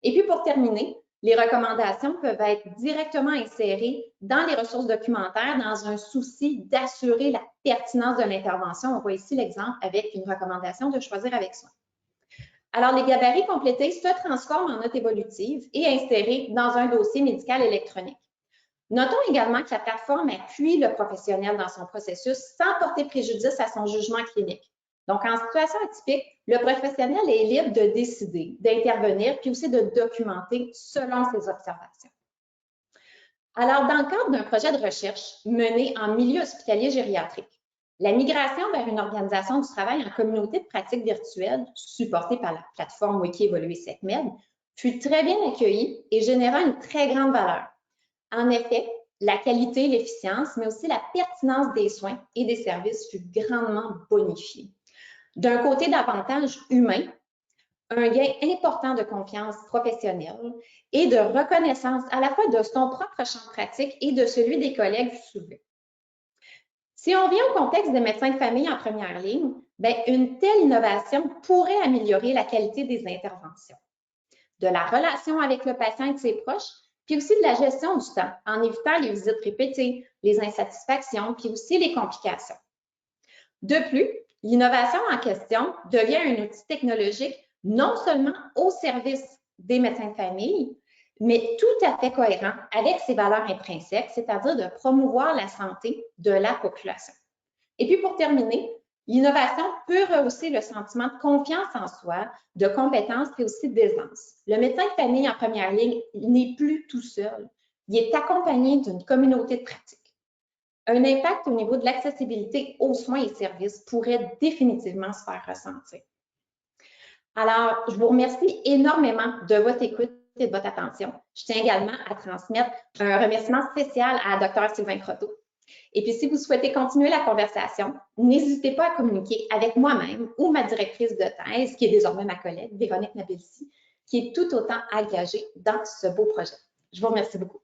Et puis pour terminer, les recommandations peuvent être directement insérées dans les ressources documentaires dans un souci d'assurer la pertinence de l'intervention. On voit ici l'exemple avec une recommandation de choisir avec soin. Alors, les gabarits complétés se transforment en notes évolutives et insérés dans un dossier médical électronique. Notons également que la plateforme appuie le professionnel dans son processus sans porter préjudice à son jugement clinique. Donc, en situation atypique, le professionnel est libre de décider, d'intervenir, puis aussi de documenter selon ses observations. Alors, dans le cadre d'un projet de recherche mené en milieu hospitalier gériatrique, la migration vers une organisation du travail en communauté de pratique virtuelle, supportée par la plateforme Wiki évoluée SecMed, fut très bien accueillie et généra une très grande valeur. En effet, la qualité, l'efficience, mais aussi la pertinence des soins et des services fut grandement bonifiée. D'un côté d'avantages humains, un gain important de confiance professionnelle et de reconnaissance à la fois de son propre champ de pratique et de celui des collègues soulevés. Si on vient au contexte des médecins de famille en première ligne, une telle innovation pourrait améliorer la qualité des interventions, de la relation avec le patient et de ses proches, puis aussi de la gestion du temps, en évitant les visites répétées, les insatisfactions, puis aussi les complications. De plus, l'innovation en question devient un outil technologique non seulement au service des médecins de famille, mais tout à fait cohérent avec ses valeurs intrinsèques, c'est-à-dire de promouvoir la santé de la population. Et puis pour terminer, l'innovation peut rehausser le sentiment de confiance en soi, de compétence et aussi d'aisance. Le médecin de famille en première ligne n'est plus tout seul, il est accompagné d'une communauté de pratique. Un impact au niveau de l'accessibilité aux soins et services pourrait définitivement se faire ressentir. Alors, je vous remercie énormément de votre écoute et de votre attention. Je tiens également à transmettre un remerciement spécial à Dr. Sylvain Croteau. Et puis, si vous souhaitez continuer la conversation, n'hésitez pas à communiquer avec moi-même ou ma directrice de thèse, qui est désormais ma collègue, Véronique Nabilsi, qui est tout autant engagée dans ce beau projet. Je vous remercie beaucoup.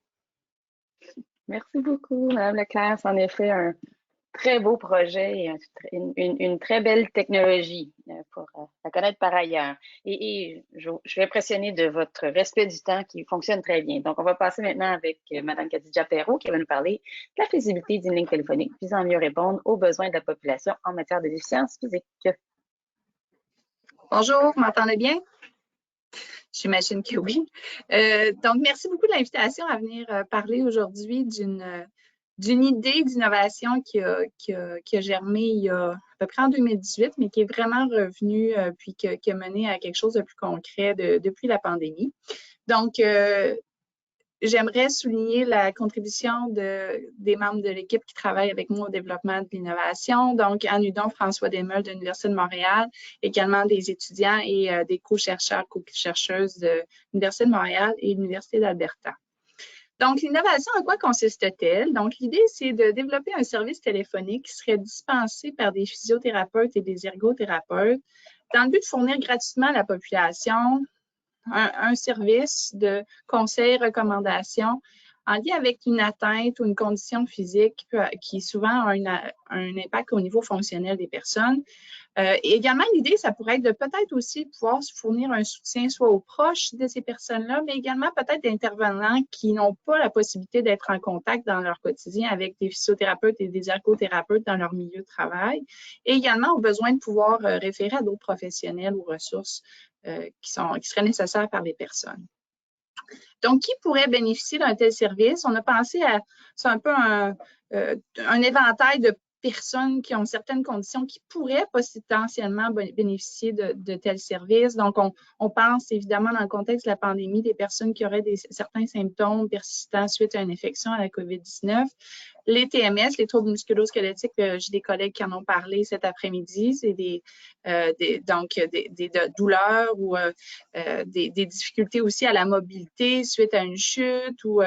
Merci beaucoup, Mme Leclerc. C'est en effet un très beau projet et une très belle technologie pour la connaître par ailleurs. Et je suis impressionnée de votre respect du temps qui fonctionne très bien. Donc, on va passer maintenant avec Mme Khadija Perrault qui va nous parler de la faisabilité d'une ligne téléphonique visant à mieux répondre aux besoins de la population en matière de déficience physique. Bonjour, vous m'entendez bien? J'imagine que oui. Donc, merci beaucoup de l'invitation à venir parler aujourd'hui d'une idée d'innovation qui a germé il y a à peu près en 2018, mais qui est vraiment revenue puis qui a mené à quelque chose de plus concret depuis la pandémie. Donc, j'aimerais souligner la contribution des membres de l'équipe qui travaillent avec moi au développement de l'innovation. Donc, Anne Hudon, François Desmeules de l'Université de Montréal, également des étudiants et des co-chercheurs, co-chercheuses de l'Université de Montréal et de l'Université d'Alberta. Donc, l'innovation, en quoi consiste-t-elle? Donc, l'idée, c'est de développer un service téléphonique qui serait dispensé par des physiothérapeutes et des ergothérapeutes dans le but de fournir gratuitement à la population un service de conseil, recommandation en lien avec une atteinte ou une condition physique qui souvent a un impact au niveau fonctionnel des personnes. Et également, l'idée, ça pourrait être de peut-être aussi pouvoir se fournir un soutien soit aux proches de ces personnes-là, mais également peut-être d'intervenants qui n'ont pas la possibilité d'être en contact dans leur quotidien avec des physiothérapeutes et des ergothérapeutes dans leur milieu de travail, et également au besoin de pouvoir référer à d'autres professionnels ou ressources qui seraient nécessaires par les personnes. Donc, qui pourrait bénéficier d'un tel service? On a pensé à, c'est un peu un éventail de personnes qui ont certaines conditions qui pourraient potentiellement bénéficier de tels services. Donc, on pense évidemment dans le contexte de la pandémie des personnes qui auraient certains symptômes persistants suite à une infection à la COVID-19. Les TMS, les troubles musculo-squelettiques, j'ai des collègues qui en ont parlé cet après-midi, c'est des douleurs ou des difficultés aussi à la mobilité suite à une chute ou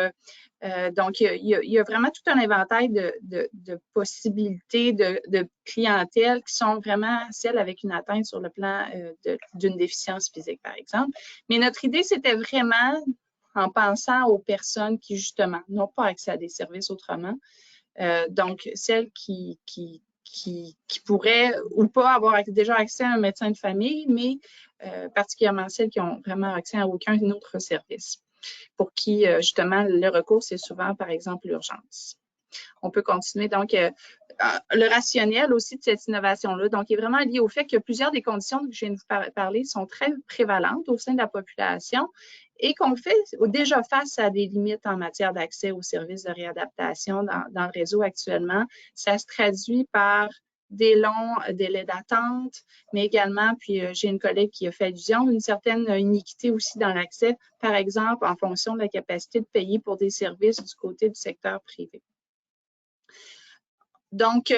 donc, il y a vraiment tout un éventail de possibilités de clientèle qui sont vraiment celles avec une atteinte sur le plan d'une déficience physique, par exemple. Mais notre idée, c'était vraiment en pensant aux personnes qui, justement, n'ont pas accès à des services autrement. Donc, celles qui pourraient ou pas avoir déjà accès à un médecin de famille, mais particulièrement celles qui ont vraiment accès à aucun autre service, pour qui, justement, le recours, c'est souvent, par exemple, l'urgence. On peut continuer. Donc, le rationnel aussi de cette innovation-là, donc, est vraiment lié au fait que plusieurs des conditions que je viens de vous parler sont très prévalentes au sein de la population et qu'on fait déjà face à des limites en matière d'accès aux services de réadaptation dans le réseau actuellement. Ça se traduit par des longs délais d'attente, mais également, puis j'ai une collègue qui a fait allusion, une certaine iniquité aussi dans l'accès, par exemple, en fonction de la capacité de payer pour des services du côté du secteur privé. Donc,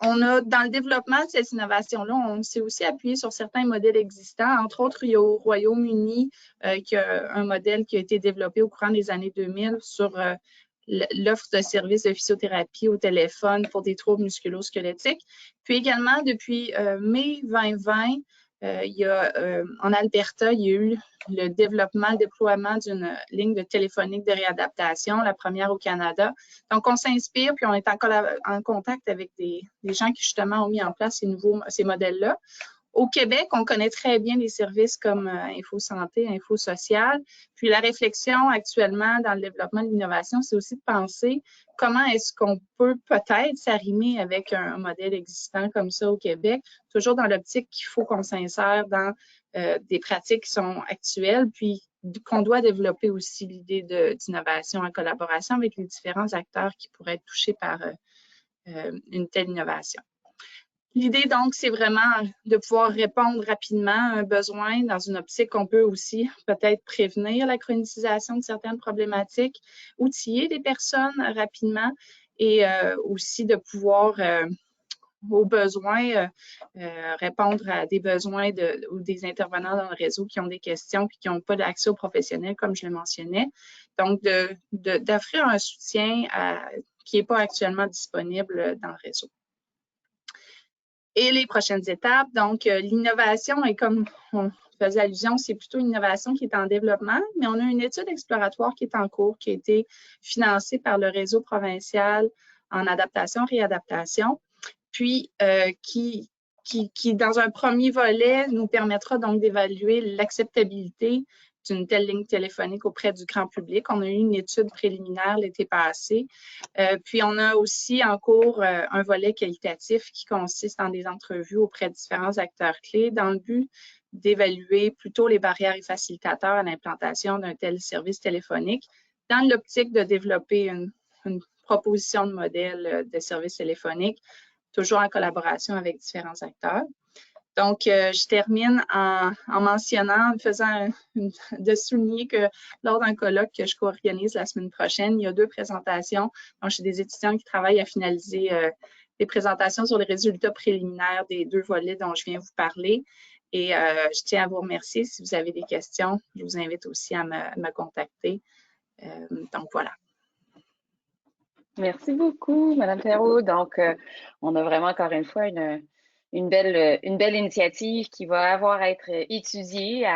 on a, dans le développement de cette innovation-là, on s'est aussi appuyé sur certains modèles existants. Entre autres, il y a au Royaume-Uni qui a un modèle qui a été développé au courant des années 2000 sur l'offre de services de physiothérapie au téléphone pour des troubles musculo-squelettiques. Puis également, depuis mai 2020, en Alberta, il y a eu le développement, le déploiement d'une ligne de téléphonique de réadaptation, la première au Canada. Donc, on s'inspire, puis on est en contact avec des gens qui, justement, ont mis en place ces modèles-là. Au Québec, on connaît très bien les services comme InfoSanté, InfoSocial. Puis la réflexion actuellement dans le développement de l'innovation, c'est aussi de penser comment est-ce qu'on peut peut-être s'arrimer avec un modèle existant comme ça au Québec, toujours dans l'optique qu'il faut qu'on s'insère dans des pratiques qui sont actuelles, puis qu'on doit développer aussi l'idée d'innovation en collaboration avec les différents acteurs qui pourraient être touchés par une telle innovation. L'idée, donc, c'est vraiment de pouvoir répondre rapidement à un besoin dans une optique qu'on peut aussi peut-être prévenir la chronicisation de certaines problématiques, outiller les personnes rapidement et aussi de pouvoir, aux besoins, répondre à des besoins ou des intervenants dans le réseau qui ont des questions et qui n'ont pas d'accès aux professionnels, comme je le mentionnais. Donc, d'offrir un soutien qui n'est pas actuellement disponible dans le réseau. Et les prochaines étapes, donc l'innovation, et comme on faisait allusion, c'est plutôt une innovation qui est en développement, mais on a une étude exploratoire qui est en cours, qui a été financée par le réseau provincial en adaptation, réadaptation, puis qui, dans un premier volet, nous permettra donc d'évaluer l'acceptabilité d'une telle ligne téléphonique auprès du grand public. On a eu une étude préliminaire l'été passé. Puis, on a aussi en cours un volet qualitatif qui consiste en des entrevues auprès de différents acteurs clés dans le but d'évaluer plutôt les barrières et facilitateurs à l'implantation d'un tel service téléphonique dans l'optique de développer une proposition de modèle de service téléphonique, toujours en collaboration avec différents acteurs. Donc, je termine en mentionnant, de souligner que lors d'un colloque que je co-organise la semaine prochaine, il y a 2 présentations. Donc, j'ai des étudiants qui travaillent à finaliser des présentations sur les résultats préliminaires des 2 volets dont je viens vous parler. Et je tiens à vous remercier. Si vous avez des questions, je vous invite aussi à me contacter. Donc, voilà. Merci beaucoup, Mme Perrault. Donc, on a vraiment encore une fois une belle initiative qui va avoir à être étudiée,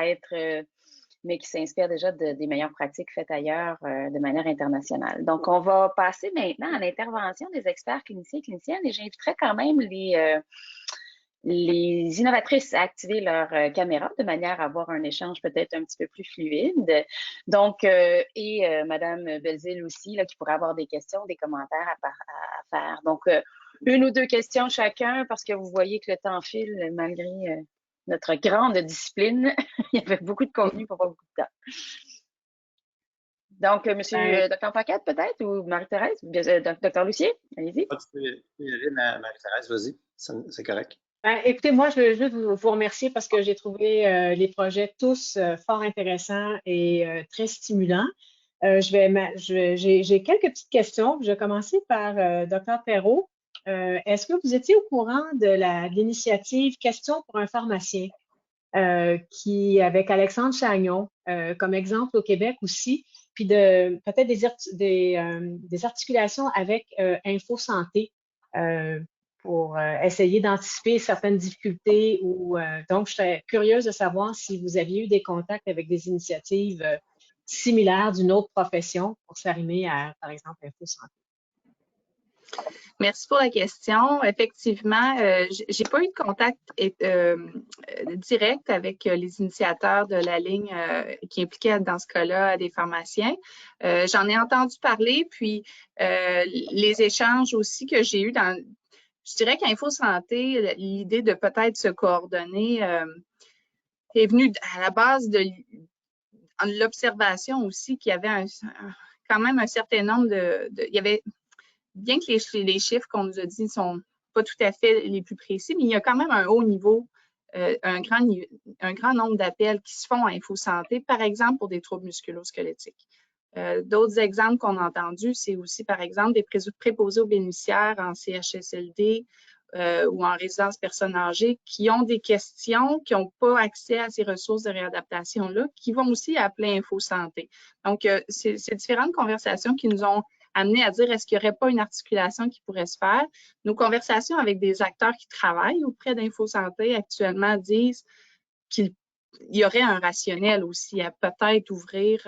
mais qui s'inspire déjà des meilleures pratiques faites ailleurs de manière internationale. Donc, on va passer maintenant à l'intervention des experts cliniciens et cliniciennes et j'inviterai quand même les innovatrices à activer leur caméra de manière à avoir un échange peut-être un petit peu plus fluide. Donc, Mme Belzile aussi, là, qui pourrait avoir des questions, des commentaires à faire. Donc, 1 ou 2 questions chacun, parce que vous voyez que le temps file malgré notre grande discipline. Il y avait beaucoup de contenu pour pas beaucoup de temps. Donc, Monsieur Dr. Paquette, peut-être, ou Marie-Thérèse, ou Dr. Lucier, allez-y. Tu peux y aller, Marie-Thérèse, vas-y, c'est correct. Écoutez, moi, je veux juste vous remercier parce que j'ai trouvé les projets tous fort intéressants et très stimulants. J'ai quelques petites questions. Je vais commencer par Dr. Perrault. Est-ce que vous étiez au courant de l'initiative Question pour un pharmacien qui, avec Alexandre Chagnon, comme exemple au Québec aussi, puis peut-être des articulations avec Info Santé pour essayer d'anticiper certaines difficultés donc je serais curieuse de savoir si vous aviez eu des contacts avec des initiatives similaires d'une autre profession pour s'arrimer à, par exemple, Info Santé. Merci pour la question. Effectivement, j'ai pas eu de contact direct avec les initiateurs de la ligne qui impliquaient dans ce cas-là des pharmaciens. J'en ai entendu parler, puis les échanges aussi que j'ai eus je dirais qu'Info Santé, l'idée de peut-être se coordonner est venue à la base de l'observation aussi qu'il y avait quand même un certain nombre il y avait, bien que les chiffres qu'on nous a dit ne sont pas tout à fait les plus précis, mais il y a quand même un haut niveau, un grand nombre d'appels qui se font à Info Santé, par exemple pour des troubles musculo-squelettiques. D'autres exemples qu'on a entendus, c'est aussi, par exemple, des préposés aux bénéficiaires en CHSLD ou en résidence personnes âgées qui ont des questions, qui n'ont pas accès à ces ressources de réadaptation-là, qui vont aussi appeler Info Santé. Donc, c'est différentes conversations qui nous ont amené à dire est-ce qu'il n'y aurait pas une articulation qui pourrait se faire. Nos conversations avec des acteurs qui travaillent auprès d'Info Santé actuellement disent qu'il y aurait un rationnel aussi à peut-être ouvrir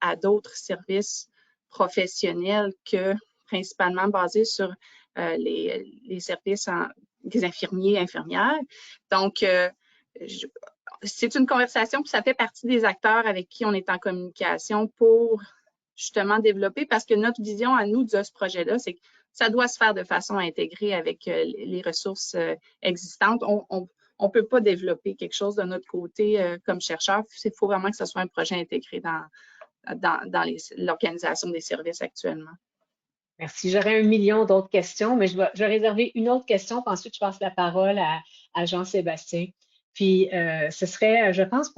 à d'autres services professionnels que principalement basés sur les services des infirmiers et infirmières. Donc, c'est une conversation, puis ça fait partie des acteurs avec qui on est en communication pour justement développer, parce que notre vision à nous de ce projet-là, c'est que ça doit se faire de façon intégrée avec les ressources existantes. On ne peut pas développer quelque chose de notre côté comme chercheur. Il faut vraiment que ce soit un projet intégré dans l'organisation des services actuellement. Merci. J'aurais 1 million d'autres questions, mais je vais réserver une autre question, puis ensuite je passe la parole à Jean-Sébastien. Puis ce serait, je pense,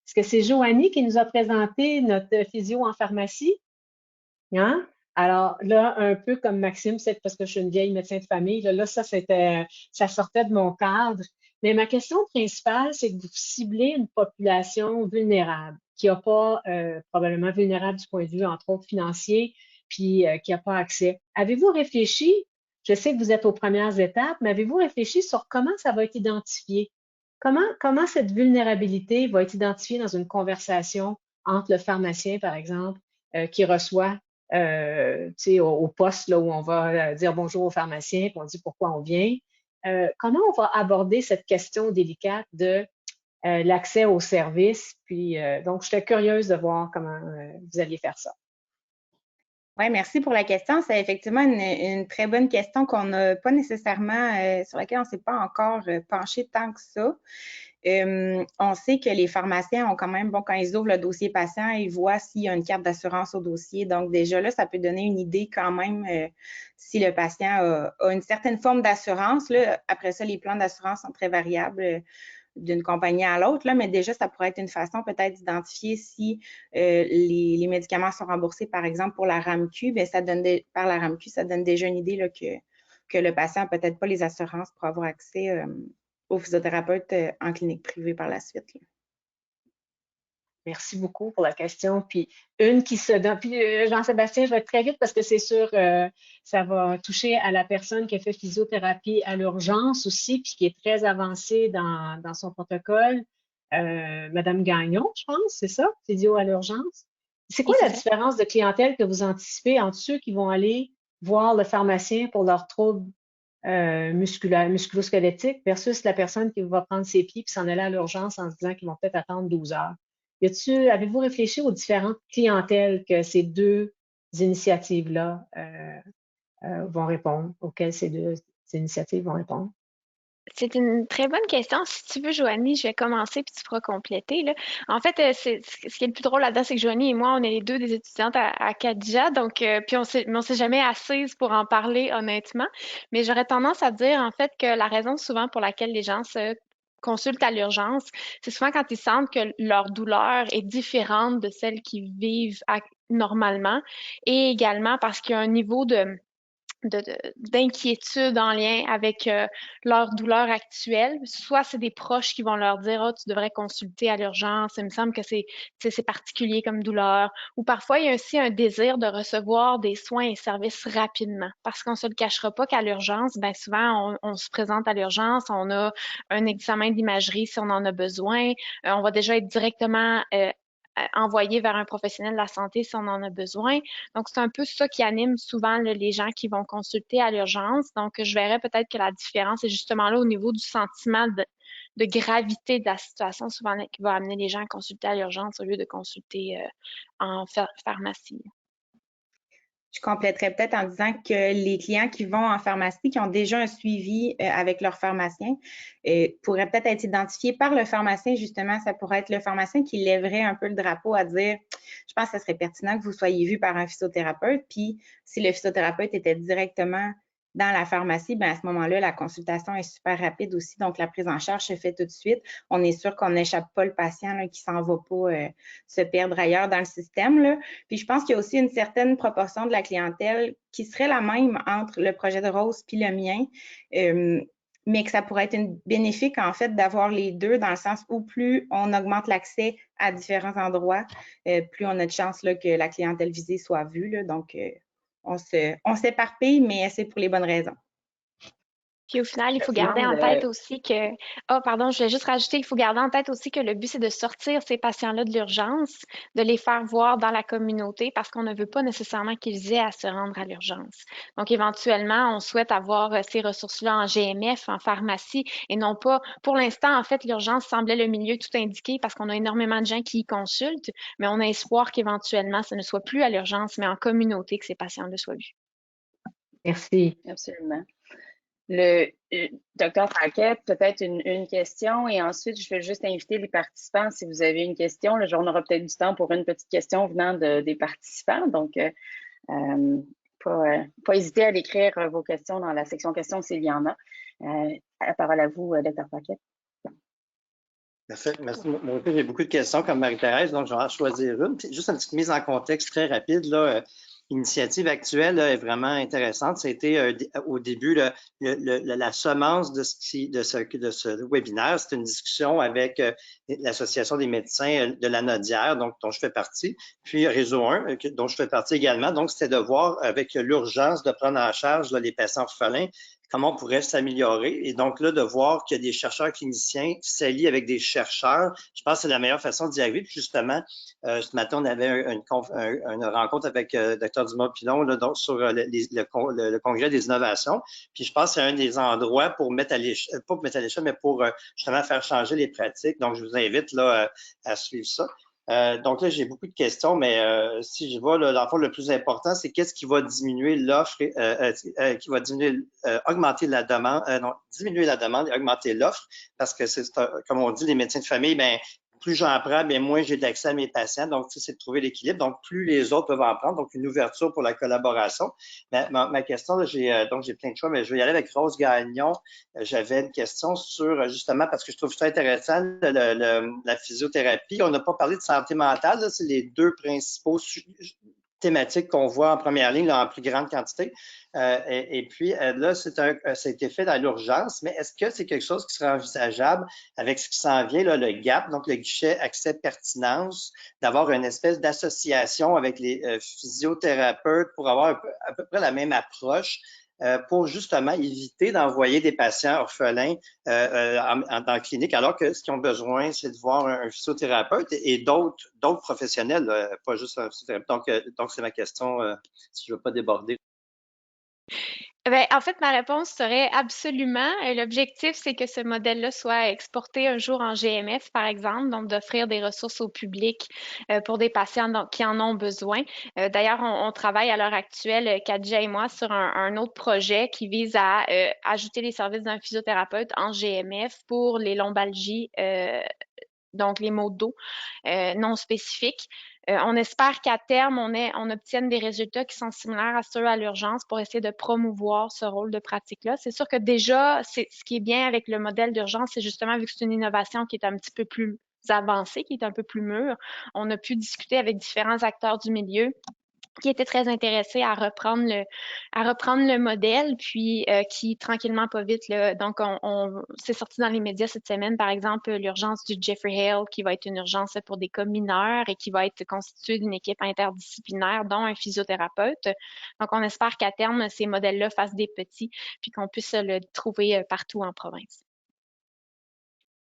est-ce que c'est Joanie qui nous a présenté notre physio en pharmacie? Hein? Alors là, un peu comme Maxime, c'est parce que je suis une vieille médecin de famille, là ça sortait de mon cadre. Mais ma question principale, c'est que vous ciblez une population vulnérable, qui n'a pas, probablement vulnérable du point de vue, entre autres, financier, puis qui n'a pas accès. Avez-vous réfléchi, je sais que vous êtes aux premières étapes, mais avez-vous réfléchi sur comment ça va être identifié? Comment cette vulnérabilité va être identifiée dans une conversation entre le pharmacien, par exemple, qui reçoit au poste là, où on va dire bonjour au pharmacien, puis on dit pourquoi on vient. Comment on va aborder cette question délicate de l'accès aux services? Puis, donc, j'étais curieuse de voir comment vous alliez faire ça. Oui, merci pour la question. C'est effectivement une très bonne question qu'on n'a pas nécessairement, sur laquelle on ne s'est pas encore penché tant que ça. On sait que les pharmaciens ont quand même, bon, quand ils ouvrent le dossier patient, ils voient s'il y a une carte d'assurance au dossier. Donc, déjà là, ça peut donner une idée quand même si le patient a une certaine forme d'assurance. Après ça, les plans d'assurance sont très variables d'une compagnie à l'autre, mais déjà, ça pourrait être une façon peut-être d'identifier si les médicaments sont remboursés, par exemple, pour la RAMQ, bien, par la RAMQ, ça donne déjà une idée là, que le patient n'a peut-être pas les assurances pour avoir accès aux physiothérapeutes en clinique privée par la suite. Là. Merci beaucoup pour la question. Puis une qui se donne. Puis Jean-Sébastien, je vais être très vite parce que c'est sûr ça va toucher à la personne qui a fait physiothérapie à l'urgence aussi, puis qui est très avancée dans son protocole. Madame Gagnon, je pense, c'est ça, physio à l'urgence. C'est quoi la différence de clientèle que vous anticipez entre ceux qui vont aller voir le pharmacien pour leurs troubles musculo-squelettiques versus la personne qui va prendre ses pieds et s'en aller à l'urgence en se disant qu'ils vont peut-être attendre 12 heures? Avez-vous réfléchi aux différentes clientèles que ces deux initiatives-là vont répondre, auxquelles ces deux initiatives vont répondre? C'est une très bonne question. Si tu veux, Joanie, je vais commencer puis tu pourras compléter, là. En fait, ce qui est le plus drôle là-dedans, c'est que Joanie et moi, on est les deux des étudiantes à Khadija, donc puis on s'est jamais assises pour en parler honnêtement. Mais j'aurais tendance à dire en fait que la raison souvent pour laquelle les gens se consultent à l'urgence, c'est souvent quand ils sentent que leur douleur est différente de celle qu'ils vivent normalement, et également parce qu'il y a un niveau d'inquiétude en lien avec leur douleur actuelle. Soit c'est des proches qui vont leur dire, oh, tu devrais consulter à l'urgence, il me semble que c'est particulier comme douleur. Ou parfois, il y a aussi un désir de recevoir des soins et services rapidement. Parce qu'on se le cachera pas qu'à l'urgence, ben souvent, on se présente à l'urgence, on a un examen d'imagerie si on en a besoin, on va déjà être directement envoyé vers un professionnel de la santé si on en a besoin. Donc, c'est un peu ça qui anime souvent là, les gens qui vont consulter à l'urgence. Donc, je verrais peut-être que la différence est justement là au niveau du sentiment de gravité de la situation, souvent qui va amener les gens à consulter à l'urgence au lieu de consulter en pharmacie. Je compléterais peut-être en disant que les clients qui vont en pharmacie, qui ont déjà un suivi avec leur pharmacien, pourraient peut-être être identifiés par le pharmacien. Justement, ça pourrait être le pharmacien qui lèverait un peu le drapeau à dire, je pense que ce serait pertinent que vous soyez vu par un physiothérapeute. Puis, si le physiothérapeute était directement dans la pharmacie, ben à ce moment-là, la consultation est super rapide aussi. Donc, la prise en charge se fait tout de suite. On est sûr qu'on n'échappe pas le patient là, qui s'en va pas se perdre ailleurs dans le système, là. Puis, je pense qu'il y a aussi une certaine proportion de la clientèle qui serait la même entre le projet de Rose puis le mien, mais que ça pourrait être bénéfique, en fait, d'avoir les deux dans le sens où plus on augmente l'accès à différents endroits, plus on a de chances là, que la clientèle visée soit vue, là. Donc, on s'éparpille, mais c'est pour les bonnes raisons. Puis au final, il faut garder en tête aussi que, oh pardon, je voulais juste rajouter, il faut garder en tête aussi que le but, c'est de sortir ces patients-là de l'urgence, de les faire voir dans la communauté parce qu'on ne veut pas nécessairement qu'ils aient à se rendre à l'urgence. Donc, éventuellement, on souhaite avoir ces ressources-là en GMF, en pharmacie et non pas, pour l'instant, en fait, l'urgence semblait le milieu tout indiqué parce qu'on a énormément de gens qui y consultent, mais on a espoir qu'éventuellement, ce ne soit plus à l'urgence, mais en communauté que ces patients-là soient vus. Merci. Absolument. Le docteur Paquette, peut-être une question et ensuite, je vais juste inviter les participants si vous avez une question. Là, on aura peut-être du temps pour une petite question venant des participants. Donc, pas hésiter à l'écrire vos questions dans la section questions s'il y en a. La parole à vous, docteur Paquette. Merci. Moi, j'ai beaucoup de questions comme Marie-Thérèse, donc je vais en choisir une. Puis, juste une petite mise en contexte très rapide, là. L'initiative actuelle là, est vraiment intéressante. C'était au début la semence de ce webinaire. C'est une discussion avec l'Association des médecins de la Nodière, donc dont je fais partie, puis Réseau 1, dont je fais partie également. Donc, c'était de voir avec l'urgence de prendre en charge là, les patients orphelins, comment on pourrait s'améliorer. Et donc là, de voir qu'il y a des chercheurs cliniciens qui s'allient avec des chercheurs, je pense que c'est la meilleure façon d'y arriver. Puis justement, ce matin, on avait une rencontre avec Dr Dumas-Pilon là, donc, sur le congrès des innovations. Puis je pense que c'est un des endroits pour mettre à l'échelle, pas pour mettre à l'échelle, mais pour justement faire changer les pratiques. Donc, je vous invite là, à suivre ça. Donc là, j'ai beaucoup de questions, mais si je vois, là, dans le fond, le plus important, c'est qu'est-ce qui va diminuer l'offre, qui va augmenter la demande, non, diminuer la demande et augmenter l'offre, parce que c'est comme on dit, les médecins de famille, ben plus j'en prends, bien moins j'ai d'accès à mes patients. Donc, c'est de trouver l'équilibre. Donc, plus les autres peuvent en prendre. Donc, une ouverture pour la collaboration. Ma question, j'ai plein de choix, mais je vais y aller avec Rose Gagnon. J'avais une question sur, justement, parce que je trouve ça intéressant, la physiothérapie. On n'a pas parlé de santé mentale. C'est les deux principaux thématiques qu'on voit en première ligne là, en plus grande quantité. Et puis là, ça a été fait dans l'urgence, mais est-ce que c'est quelque chose qui serait envisageable avec ce qui s'en vient, là, le GAP, donc le guichet accès pertinence, d'avoir une espèce d'association avec les physiothérapeutes pour avoir à peu près la même approche pour justement éviter d'envoyer des patients orphelins dans la clinique, alors que ce qu'ils ont besoin, c'est de voir un physiothérapeute et d'autres professionnels, pas juste un physiothérapeute. Donc c'est ma question, si je ne veux pas déborder. En fait, ma réponse serait absolument. L'objectif, c'est que ce modèle-là soit exporté un jour en GMF, par exemple, donc d'offrir des ressources au public pour des patients qui en ont besoin. D'ailleurs, on travaille à l'heure actuelle, Kadja et moi, sur un autre projet qui vise à ajouter les services d'un physiothérapeute en GMF pour les lombalgies, donc les maux de dos non spécifiques. On espère qu'à terme, on obtienne des résultats qui sont similaires à ceux à l'urgence pour essayer de promouvoir ce rôle de pratique-là. C'est sûr que déjà, ce qui est bien avec le modèle d'urgence, c'est justement vu que c'est une innovation qui est un petit peu plus avancée, qui est un peu plus mûre, on a pu discuter avec différents acteurs du milieu qui étaient très intéressés à reprendre le modèle, puis qui, tranquillement, pas vite, là, donc c'est sorti dans les médias cette semaine, par exemple, l'urgence du Jeffrey Hale, qui va être une urgence pour des cas mineurs et qui va être constituée d'une équipe interdisciplinaire, dont un physiothérapeute. Donc, on espère qu'à terme, ces modèles-là fassent des petits, puis qu'on puisse le trouver partout en province.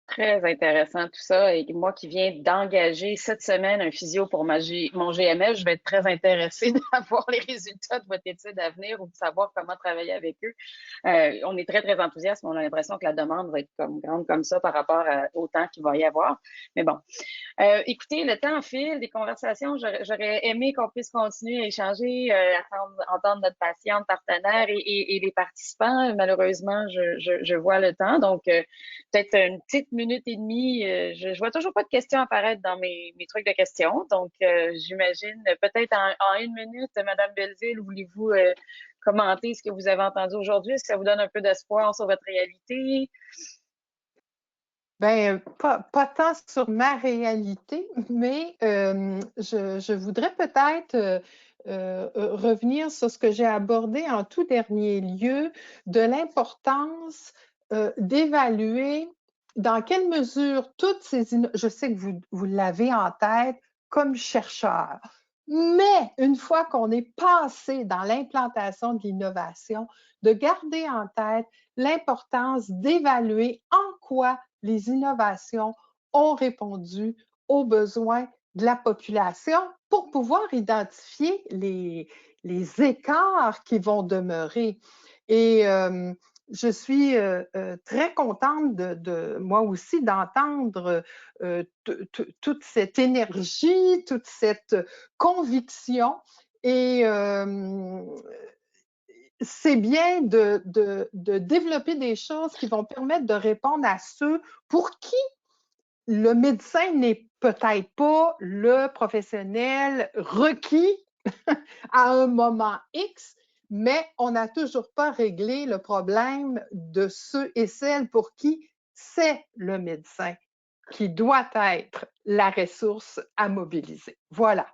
Très intéressant tout ça. Et moi qui viens d'engager cette semaine un physio pour mon GMF, je vais être très intéressée d'avoir les résultats de votre étude à venir ou de savoir comment travailler avec eux. On est très, très enthousiaste, mais on a l'impression que la demande va être comme grande comme ça par rapport au temps qu'il va y avoir. Mais bon. Écoutez, le temps file, des conversations. J'aurais aimé qu'on puisse continuer à échanger, entendre notre patiente, partenaire et les participants. Malheureusement, je vois le temps. Donc, peut-être une petite minute et demie. Je vois toujours pas de questions apparaître dans mes trucs de questions. Donc, j'imagine peut-être en une minute, Madame Belleville, voulez-vous commenter ce que vous avez entendu aujourd'hui? Est-ce que ça vous donne un peu d'espoir sur votre réalité? Ben, pas tant sur ma réalité, mais je voudrais peut-être revenir sur ce que j'ai abordé en tout dernier lieu, de l'importance d'évaluer dans quelle mesure toutes ces... Je sais que vous l'avez en tête comme chercheur, mais une fois qu'on est passé dans l'implantation de l'innovation, de garder en tête l'importance d'évaluer en quoi les innovations ont répondu aux besoins de la population pour pouvoir identifier les écarts qui vont demeurer. Et je suis très contente moi aussi d'entendre toute cette énergie, toute cette conviction. Et c'est bien de développer des choses qui vont permettre de répondre à ceux pour qui le médecin n'est peut-être pas le professionnel requis à un moment X, mais on n'a toujours pas réglé le problème de ceux et celles pour qui c'est le médecin qui doit être la ressource à mobiliser. Voilà.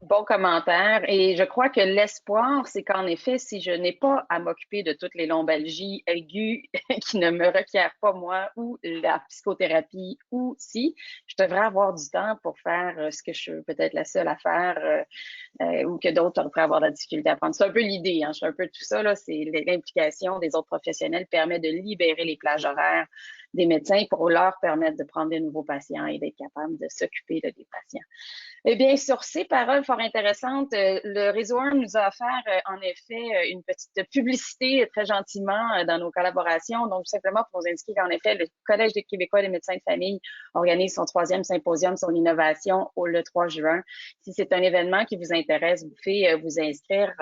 Bon commentaire. Et je crois que l'espoir, c'est qu'en effet, si je n'ai pas à m'occuper de toutes les lombalgies aiguës qui ne me requièrent pas moi ou la psychothérapie ou si, je devrais avoir du temps pour faire ce que je suis peut-être la seule à faire ou que d'autres pourraient avoir de la difficulté à prendre. C'est un peu l'idée, hein, c'est un peu tout ça, là, c'est l'implication des autres professionnels permet de libérer les plages horaires des médecins pour leur permettre de prendre des nouveaux patients et d'être capable de s'occuper des patients. Eh bien, sur ces paroles fort intéressantes, le Réseau 1 nous a offert en effet une petite publicité très gentiment dans nos collaborations. Donc, simplement pour vous indiquer qu'en effet, le Collège des Québécois et des médecins de famille organise son 3e symposium sur l'innovation le 3 juin. Si c'est un événement qui vous intéresse, vous pouvez vous inscrire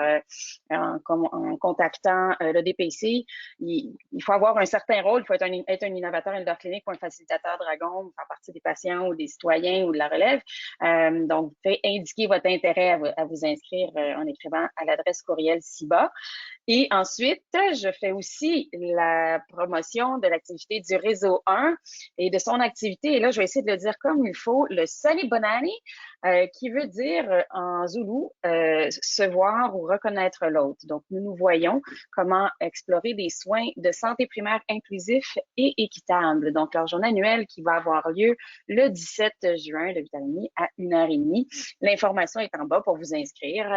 en contactant le DPC. Il faut avoir un certain rôle, il faut être un innovateur leader clinique ou un facilitateur dragon, faire partie des patients ou des citoyens ou de la relève. Donc, vous pouvez indiquer votre intérêt à vous inscrire en écrivant à l'adresse courriel ci-bas. Et ensuite, je fais aussi la promotion de l'activité du Réseau 1 et de son activité. Et là, je vais essayer de le dire comme il faut, le Sali Bonani, qui veut dire en zoulou se voir ou reconnaître l'autre. Donc, nous voyons comment explorer des soins de santé primaire inclusifs et équitables. Donc, leur journée annuelle qui va avoir lieu le 17 juin, de 8h30 à 1h30. L'information est en bas pour vous inscrire.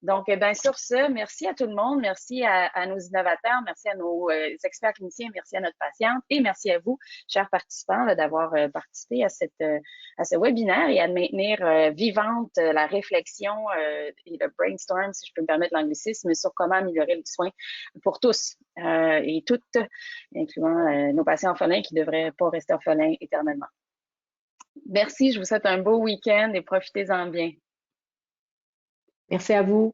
Donc, ben, sur ce, merci à tout le monde, merci à nos innovateurs, merci à nos experts cliniciens, merci à notre patiente et merci à vous, chers participants, d'avoir participé à ce webinaire et à maintenir vivante la réflexion et le brainstorm, si je peux me permettre l'anglicisme, sur comment améliorer le soin pour tous et toutes, incluant nos patients orphelins qui ne devraient pas rester orphelins éternellement. Merci, je vous souhaite un beau week-end et profitez-en bien. Merci à vous.